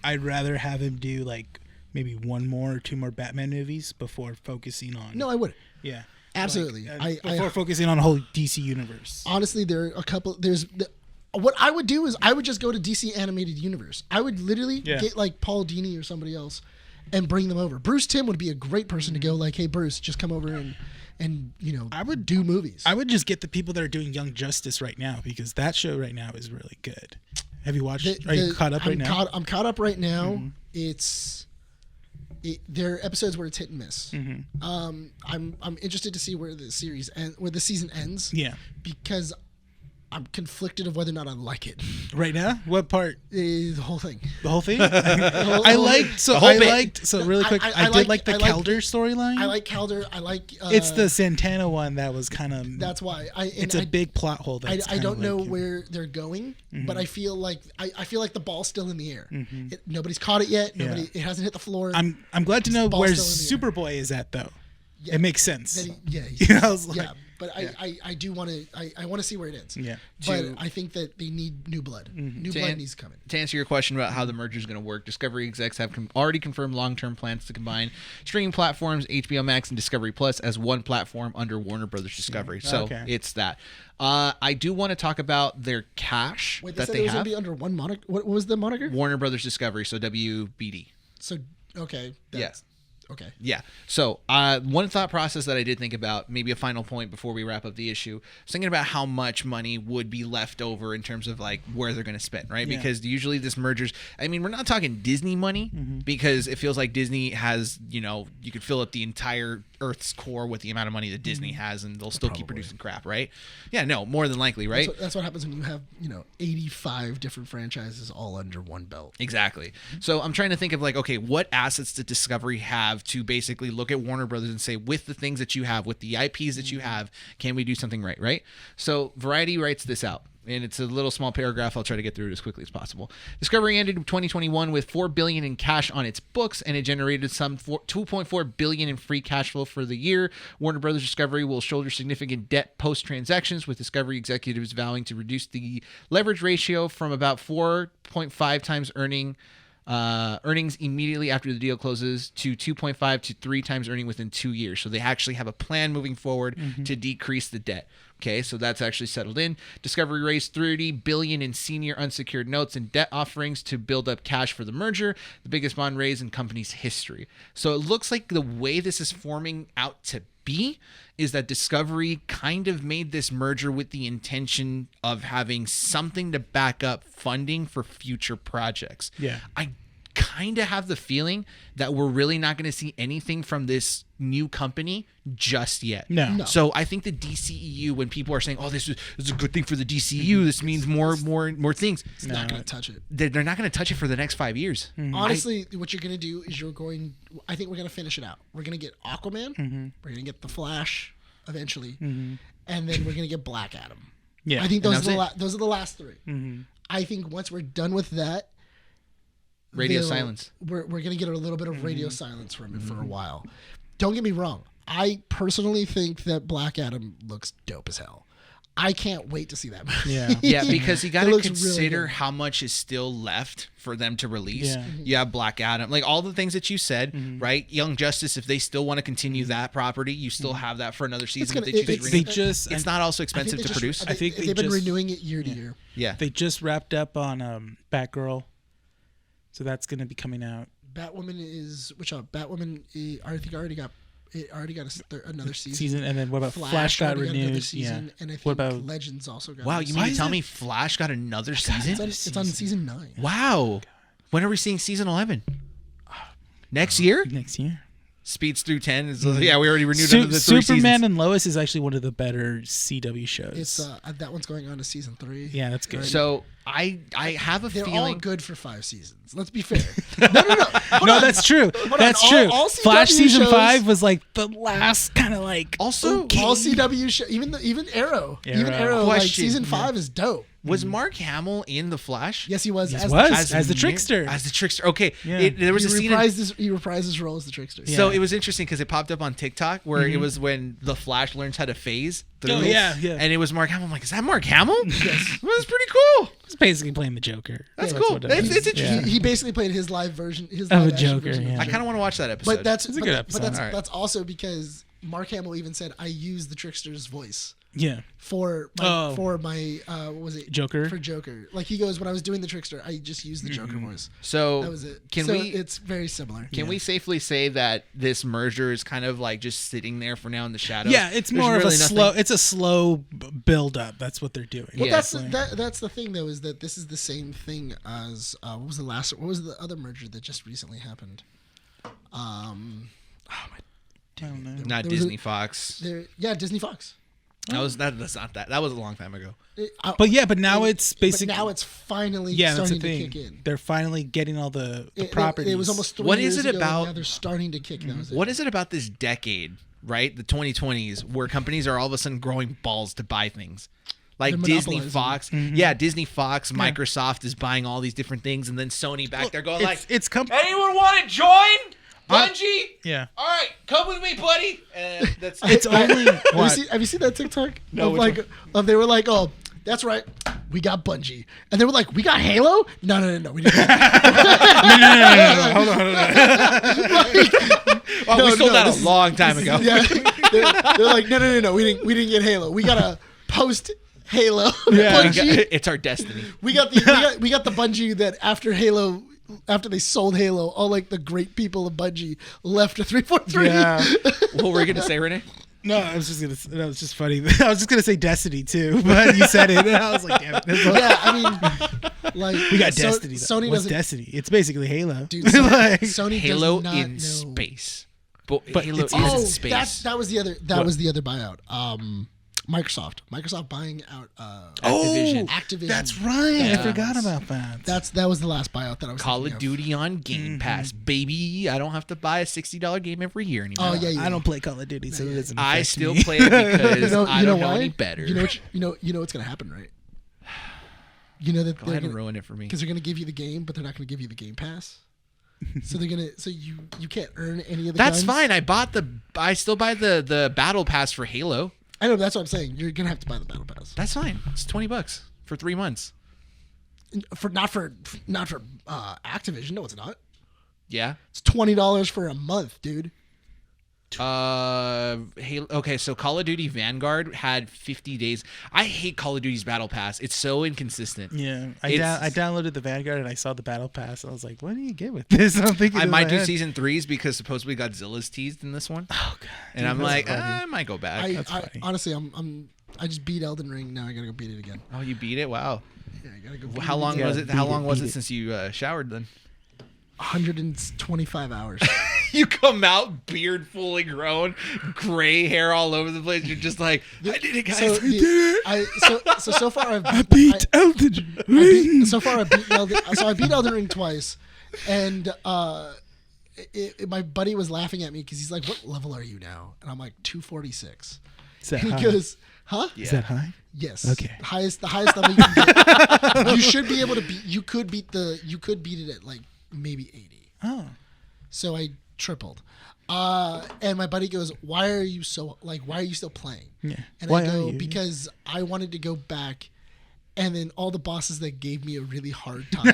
I'd rather have him do like maybe one more or two more Batman movies before focusing on. No, I wouldn't. Yeah, absolutely. Before focusing on the whole DC universe. Honestly, there are a couple. What I would do is I would just go to DC Animated Universe. I would literally get like Paul Dini or somebody else and bring them over. Bruce Timm would be a great person to go like, hey, Bruce, just come over and I would do movies. I would just get the people that are doing Young Justice right now, because that show right now is really good. Have you watched? Are you caught up right now? I'm caught up right now. There are episodes where it's hit and miss. I'm interested to see where the season ends. Yeah, because I'm conflicted of whether or not I like it. Right now? What part? The whole thing. The whole thing? I liked really quick. I did like the Calder storyline. I like Calder. I like. It's the Santana one that was kind of. That's why. It's a big plot hole. I don't know where they're going, but I feel like the ball's still in the air. Nobody's caught it yet. It hasn't hit the floor. I'm glad to know where Superboy is at though. Yeah, it makes sense. But I do want to. I want to see where it ends. Yeah. But I think that they need new blood. New blood needs coming. To answer your question about how the merger is going to work, Discovery execs have already confirmed long-term plans to combine streaming platforms HBO Max and Discovery Plus as one platform under Warner Brothers Discovery. So it's that. I do want to talk about their cash that they have. Going to be under one moniker. What was the moniker? Warner Brothers Discovery. So WBD. So okay. Yes. Okay. Yeah. So one thought process that I did think about, maybe a final point before we wrap up the issue, I was thinking about how much money would be left over in terms of like where they're going to spend, right? Yeah. Because usually this mergers, I mean, we're not talking Disney money because it feels like Disney has, you could fill up the entire Earth's core with the amount of money that Disney has and they'll still keep producing crap, right? Yeah, no, more than likely, right? That's what happens when you have, 85 different franchises all under one belt. Exactly. So I'm trying to think of like, okay, what assets did Discovery have to basically look at Warner Brothers and say, with the things that you have, with the IPs that you have, can we do something right? So Variety writes this out. and it's a little small paragraph. I'll try to get through it as quickly as possible. Discovery ended 2021 with $4 billion in cash on its books, and it generated some $2.4 billion in free cash flow for the year. Warner Brothers Discovery will shoulder significant debt post-transactions, with Discovery executives vowing to reduce the leverage ratio from about 4.5 times earnings immediately after the deal closes to 2.5 to 3 times earning within 2 years. So they actually have a plan moving forward to decrease the debt. Okay, so that's actually settled in. Discovery raised $30 billion in senior unsecured notes and debt offerings to build up cash for the merger, the biggest bond raise in company's history. So it looks like the way this is forming out to be is that Discovery kind of made this merger with the intention of having something to back up funding for future projects. Yeah. I kind of have the feeling that we're really not going to see anything from this new company just yet. No. So I think the DCEU, when people are saying, "Oh, this is a good thing for the DCEU. This means more things," It's not going to touch it. they're not going to touch it for the next 5 years. Honestly, what you're going to do is I think we're going to finish it out. We're going to get Aquaman. We're going to get the Flash eventually. And then we're going to get Black Adam. Yeah. I think those And are the last 3. I think once we're done with that, Radio silence. We're going to get a little bit of radio silence from it for a while. Don't get me wrong. I personally think that Black Adam looks dope as hell. I can't wait to see that movie. Yeah. Yeah, because you got to looks consider really good. how much is still left for them to release. Yeah. You have Black Adam, like all the things that you said, right? Young Justice, if they still want to continue that property, you still have that for another season. gonna- if they choose to They renew. just It's not also expensive to produce. I think they've been just- renewing it year to year. Yeah. they just wrapped up on Batgirl, so that's going to be coming out. Batwoman is Batwoman. I think already got another season. And then what about Flash got already another renewed? season, Yeah. and I think What about Legends also got. Wow, another you season. mean to tell me Flash got another season? It's on season 9. Wow. When are we seeing season 11? Next year? next year? Speeds through 10. Yeah, we already renewed under the 3 Superman seasons. and Lois is actually one of the better CW shows. It's that one's going on to season 3. yeah, that's good. So I have a They're all feeling. good for 5 seasons. Let's be fair. No. Hold no, on. that's true. That's All- true. all CW Flash season shows- 5 was like the last kind of like Also, okay. All CW even Arrow. Even Arrow. Like Question. season 5 is dope. Was Mark Hamill in The Flash? Yes, he was. Yes, as was. the As the trickster. As the trickster. Okay. Yeah. There was a scene. he reprised his role as the trickster. So Yeah. it was interesting because it popped up on TikTok where it was when the Flash learns how to phase through. Oh, yeah. And it was Mark Hamill. I'm like, is that Mark Hamill? Yes. Well, that's pretty cool. It's basically playing the Joker. That's Yeah, cool. what it It's is. interesting. He basically played his live version. His Of live a action Joker, version of yeah. I kind of want to watch that episode. But that's It's a good episode. But Alright. that's also because Mark Hamill even said I used the trickster's voice Yeah. for my what was it Joker? for Joker. Like he goes when I was doing the trickster, I just used the Joker voice. so That was it. Can So we? It's very similar. Can we safely say that this merger is kind of like just sitting there for now in the shadows? Yeah, it's There's more of a really slow. nothing- It's a slow build up. That's what they're doing. Well, Yeah. that's the thing though, is that this is the same thing as what was the other merger that just recently happened? I don't know. Not There was Disney Fox. Disney Fox. That's not that. That was a long time ago. But now it's basically. But now it's finally yeah, that's the starting to thing. kick in. They're finally getting all the properties. It was almost 3 What years is it ago, and about- now they're starting to kick. That was it. What is it about this decade, right? The 2020s, where companies are all of a sudden growing balls to buy things. Like They're Disney, monopolizing. Fox. Yeah, Disney, Fox, Microsoft is buying all these different things, and then Sony back there going like, it's anyone want to join? Bungie? Yeah. All right, come with me, buddy. And that's It's only what? Have you seen that TikTok? No, Of which like, they were like, oh, that's right, we got Bungie, and they were like, we got Halo. No, we didn't. Hold on. Oh, we sold that this a is- long time ago. Yeah, they're like, no, we didn't get Halo. We got a post Halo Yeah. Bungie. It's our destiny. We got the Bungie that after they sold Halo, all like the great people of Bungie left to 343. Yeah. What were you gonna say, Renee? No, I was just gonna. That was just funny. I was just gonna say Destiny too, but you said it, and I was like, damn it. Yeah, I mean, like We got So- Destiny. Though. Sony What's doesn't. Destiny? It's basically Halo. Dude, Sony, Like- Sony Halo does not in know. space. But Halo it's- is in Oh, space. that was the other. That was the other buyout. Microsoft buying out Activision. Activision. That's right. Yeah. I forgot about that. That was the last buyout that I was. Call thinking of of. Duty on Game Pass, baby. I don't have to buy a $60 game every year anymore. Oh yeah, I don't play Call of Duty, so it doesn't. I affect still me. play it because I you know don't know why? any better. You know what's gonna happen, right? You know that Go ahead and ruin it for me. because they're gonna give you the game, but they're not gonna give you the Game Pass. So they're gonna you can't earn any of the. That's guns. fine. I still buy the battle pass for Halo. I know that's what I'm saying. You're gonna have to buy the battle pass. That's fine. It's $20 for 3 months. Not for Activision. No, it's not. Yeah. It's $20 for a month, dude. Halo, okay, so Call of Duty Vanguard had 50 days. I hate Call of Duty's battle pass. It's so inconsistent. Yeah, I downloaded the Vanguard and I saw the battle pass. I was like, what do you get with this? I'm thinking I might do season 3s because supposedly Godzilla's teased in this one. Oh god. And I'm like, I might go back. Honestly, I just beat Elden Ring. Now I gotta go beat it again. Oh, you beat it? Wow. Yeah, I gotta go. Beat How long was it? How long was it since you showered then? 125 hours. You come out beard fully grown, gray hair all over the place. You're just like, I did it, guys. So far I beat Elden Ring. I beat Elden Ring twice, and my buddy was laughing at me because he's like, "What level are you now?" And I'm like, 246. And he goes, "Huh? Yeah. Is that high? Yes. Okay. The highest level you can get. You should be able to beat. You could beat it at like maybe 80. Oh. So I tripled. And my buddy goes, why are you still playing? Yeah. And Why I go, are you? because I wanted to go back, and then all the bosses that gave me a really hard time,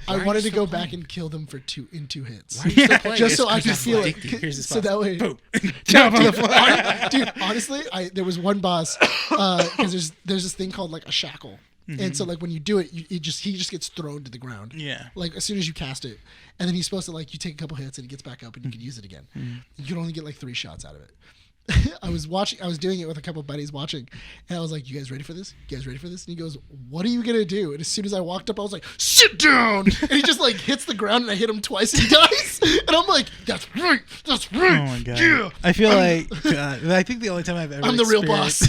I wanted to go back and kill them in two hits. Why are you still playing? Just so It's I could 'cause feel it's it. addicting. Here's the So spot. that way, Boom. Jump on the floor. dude, honestly, there was one boss, because there's this thing called like a shackle. And so like when you do it, he just gets thrown to the ground. Yeah. Like as soon as you cast it, and then he's supposed to like you take a couple hits and he gets back up and you can use it again. You can only get like 3 shots out of it. I was doing it with a couple of buddies watching, and I was like, "You guys ready for this? You guys ready for this?" And he goes, "What are you gonna do?" And as soon as I walked up, I was like, "Sit down!" And he just like hits the ground, and I hit him twice, and he dies. And I'm like, "That's right, that's right." Oh my god. Yeah. I feel like I think the only time I've ever I'm the real boss.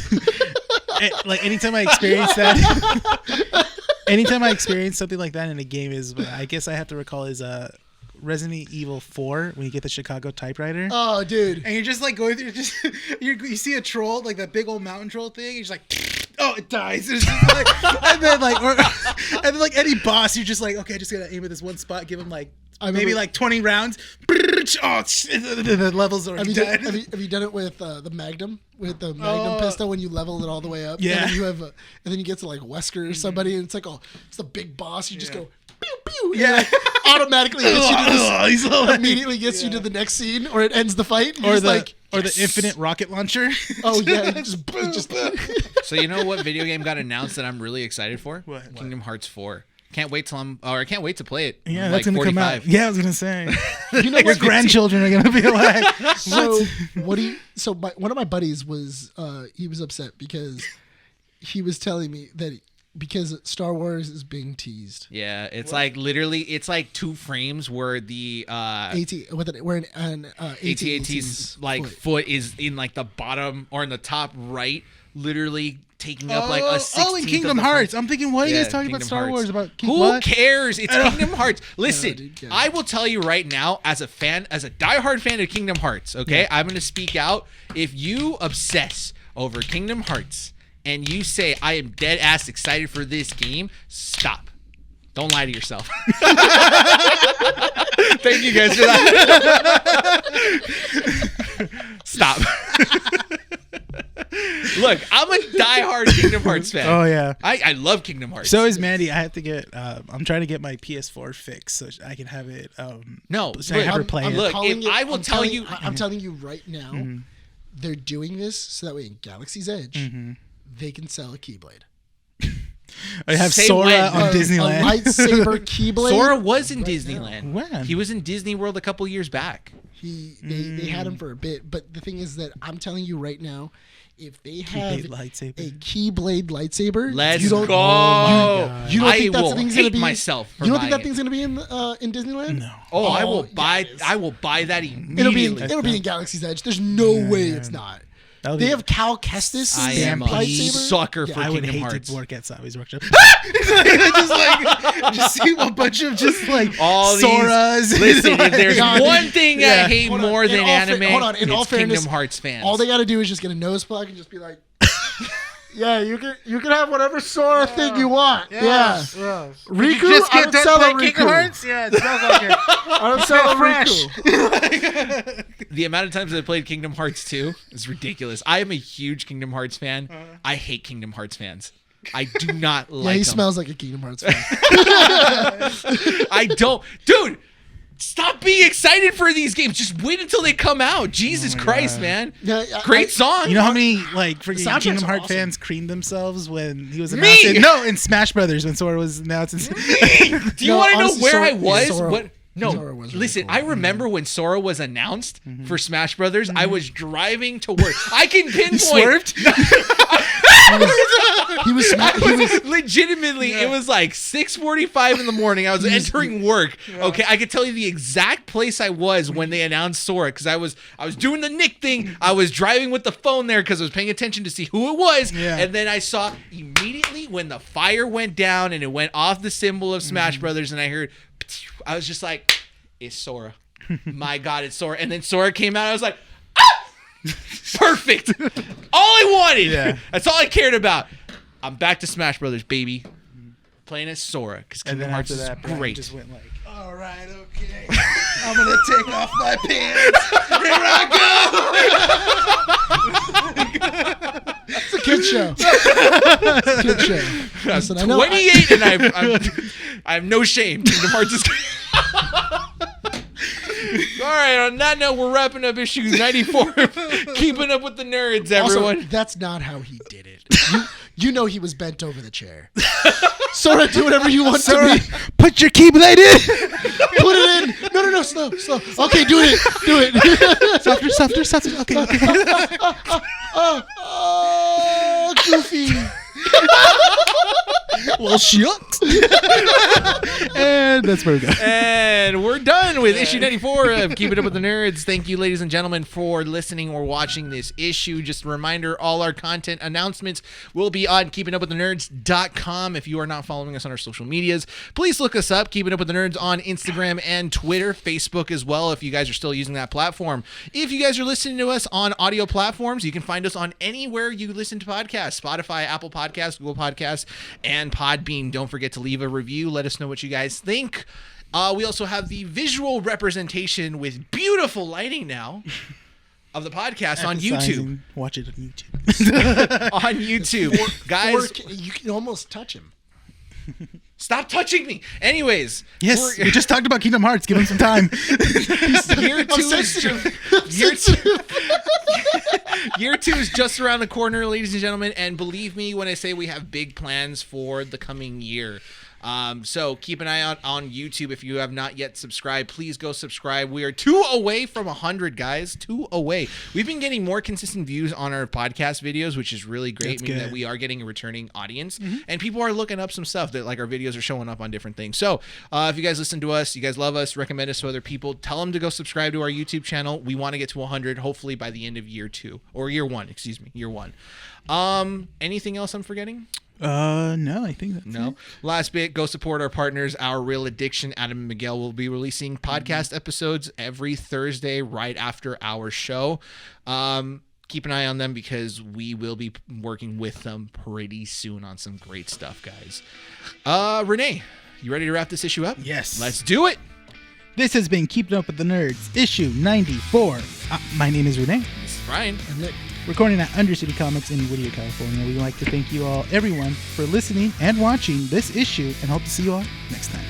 Like anytime I experience that, anytime I experience something like that in a game is, I guess I have to recall is Resident Evil 4 when you get the Chicago typewriter. Oh, dude. And you're just like going through, you see a troll, like that big old mountain troll thing. You're just like, oh, it dies. It's just like, and then like any boss, you're just like, okay, I just gotta aim at this one spot, give him like maybe like 20 rounds. Oh, the level's already dead. Have you done it with the Magnum? With the Magnum pistol when you level it all the way up? Yeah. And then you get to like Wesker or somebody, and it's like, it's the big boss. You just go, pew, pew. Yeah. Like, automatically gets you to like, immediately gets you to the next scene, or it ends the fight. or the infinite rocket launcher. Oh yeah, it just So you know what video game got announced that I'm really excited for? What? Kingdom Hearts 4. Can't wait to play it. Yeah, I'm that's like gonna 45. come out. Yeah, I was gonna say. You know Your what? grandchildren are gonna be like. So one of my buddies was he was upset because he was telling me that because Star Wars is being teased. Yeah, it's like literally, it's like 2 frames where the AT&T's like foot is in like the bottom or in the top right, literally taking up like a 16th in of Kingdom the Hearts. frame. I'm thinking, why are you guys talking Kingdom about Star Hearts. Wars? About Who what? cares? It's Kingdom Hearts. Listen, dude, yeah. I will tell you right now, as a diehard fan of Kingdom Hearts, okay, I'm going to speak out. If you obsess over Kingdom Hearts and you say I am dead ass excited for this game, stop. Don't lie to yourself. Thank you guys for that. Stop. Look, I'm a diehard Kingdom Hearts fan. Oh yeah. I love Kingdom Hearts. So is Mandy. I have to get. I'm trying to get my PS4 fixed so I can have it. No, so I have her play it. look, I'm telling you right now, they're doing this so that way in Galaxy's Edge, they can sell a Keyblade. I have Say Sora when. on Disneyland. A lightsaber Keyblade. Sora was in right Disneyland. now. When? He was in Disney World a couple years back. They had him for a bit, but the thing is that I'm telling you right now, if they have Keyblade lightsaber. a Keyblade lightsaber, Let's you don't, go. You don't I think that will thing's gonna hate be? myself for You don't think buying that thing's gonna be in Disneyland? No. Oh, I will yeah, buy. it is. I will buy that immediately. It'll be in Galaxy's Edge. There's no way it's not. They have Cal Kestis. I am a lightsaber. sucker for I would Kingdom hate Hearts. to work at Savi's workshop. just see a bunch of just like All these- Soras. Listen, Like- if there's God, one thing I hate Hold on, more in than all fa- anime, hold on, in all it's fairness, Kingdom Hearts fans. All they got to do is just get a nose plug and just be like, Yeah, you can have whatever Sora thing you want. Yeah. Yes. Riku, Just I get don't done sell a playing Riku. Kingdom Hearts? Yeah, it smells like it. I don't sell a fresh. Riku. The amount of times I played Kingdom Hearts 2 is ridiculous. I am a huge Kingdom Hearts fan. I hate Kingdom Hearts fans. I do not like Yeah, he them. smells like a Kingdom Hearts fan. I don't. Dude, stop being excited for these games. Just wait until they come out. Jesus Christ, God. man. Yeah, Great song. You know how many like freaking soundtracks Kingdom are Hearts awesome. fans creamed themselves when he was Me! announced? No, in Smash Brothers when Sora was announced. Do you No, want to know honestly, where Sora- I was? Sora- What? No, Sora was really listen. cool. I remember when Sora was announced for Smash Brothers. I was driving to work. I can pinpoint. You swerved? He was Legitimately, it was like 6:45 in the morning. I was entering work. Okay, I could tell you the exact place I was when they announced Sora because I was doing the Nick thing. I was driving with the phone there because I was paying attention to see who it was. Yeah. And then I saw immediately when the fire went down and it went off the symbol of Smash Brothers, and I heard, I was just like, it's Sora. My God, it's Sora. And then Sora came out. I was like, ah! Perfect. All I wanted. Yeah. That's all I cared about. I'm back to Smash Brothers, baby. Playing as Sora because And Kingdom then Hearts after is that, Brian great. just went like, all right, okay, I'm gonna take off my pants. Here I It's a kid show. It's a kid show. Listen, I know. 28 and I have no shame. Kingdom Hearts is. All right, on that note, we're wrapping up issue 94. Keeping up with the nerds, everyone. Also, that's not how he did it. You know he was bent over the chair. Sora, do whatever you want to be. Put your keyblade in. Put it in. No, slow. Okay, do it. Softer. Okay. Oh, Goofy. Well, shucks. And that's where we go. And we're done with issue 94 of Keeping Up with the Nerds. Thank you, ladies and gentlemen, for listening or watching this issue. Just a reminder, all our content announcements will be on keepingupwiththenerds.com. If you are not following us on our social medias, please look us up, Keeping Up with the Nerds, on Instagram and Twitter, Facebook as well, if you guys are still using that platform. If you guys are listening to us on audio platforms, you can find us on anywhere you listen to podcasts, Spotify, Apple Podcasts, Google Podcasts, and Podbean. Don't forget to leave a review. Let us know what you guys think. We also have the visual representation with beautiful lighting now of the podcast on YouTube. Watch it on YouTube. On YouTube. Guys, You can almost touch him. stop touching me. Anyways. Yes, we just talked about Kingdom Hearts. Give him some time. Year two Year 2 is just around the corner, ladies and gentlemen, and believe me when I say we have big plans for the coming year. So keep an eye out on YouTube. If you have not yet subscribed, please go subscribe. We are 2 away from 100, guys. 2 away. We've been getting more consistent views on our podcast videos, which is really great. That's meaning good. that we are getting a returning audience, and people are looking up some stuff that, like, our videos are showing up on different things. So if you guys listen to us, you guys love us, recommend us to other people, tell them to go subscribe to our YouTube channel. We want to get to 100, hopefully by the end of year 2 or year 1. Excuse me, year 1. Anything else I'm forgetting? No, I think that's No. it. Last bit, go support our partners, Our Real Addiction. Adam and Miguel will be releasing podcast episodes every Thursday right after our show. Keep an eye on them because we will be working with them pretty soon on some great stuff, guys. Renee, you ready to wrap this issue up? Yes. Let's do it. This has been Keeping Up with the Nerds, issue 94. My name is Renee. This is Brian. And Nick. Recording at Undercity Comics in Whittier, California. We'd like to thank you all, everyone, for listening and watching this issue, and hope to see you all next time.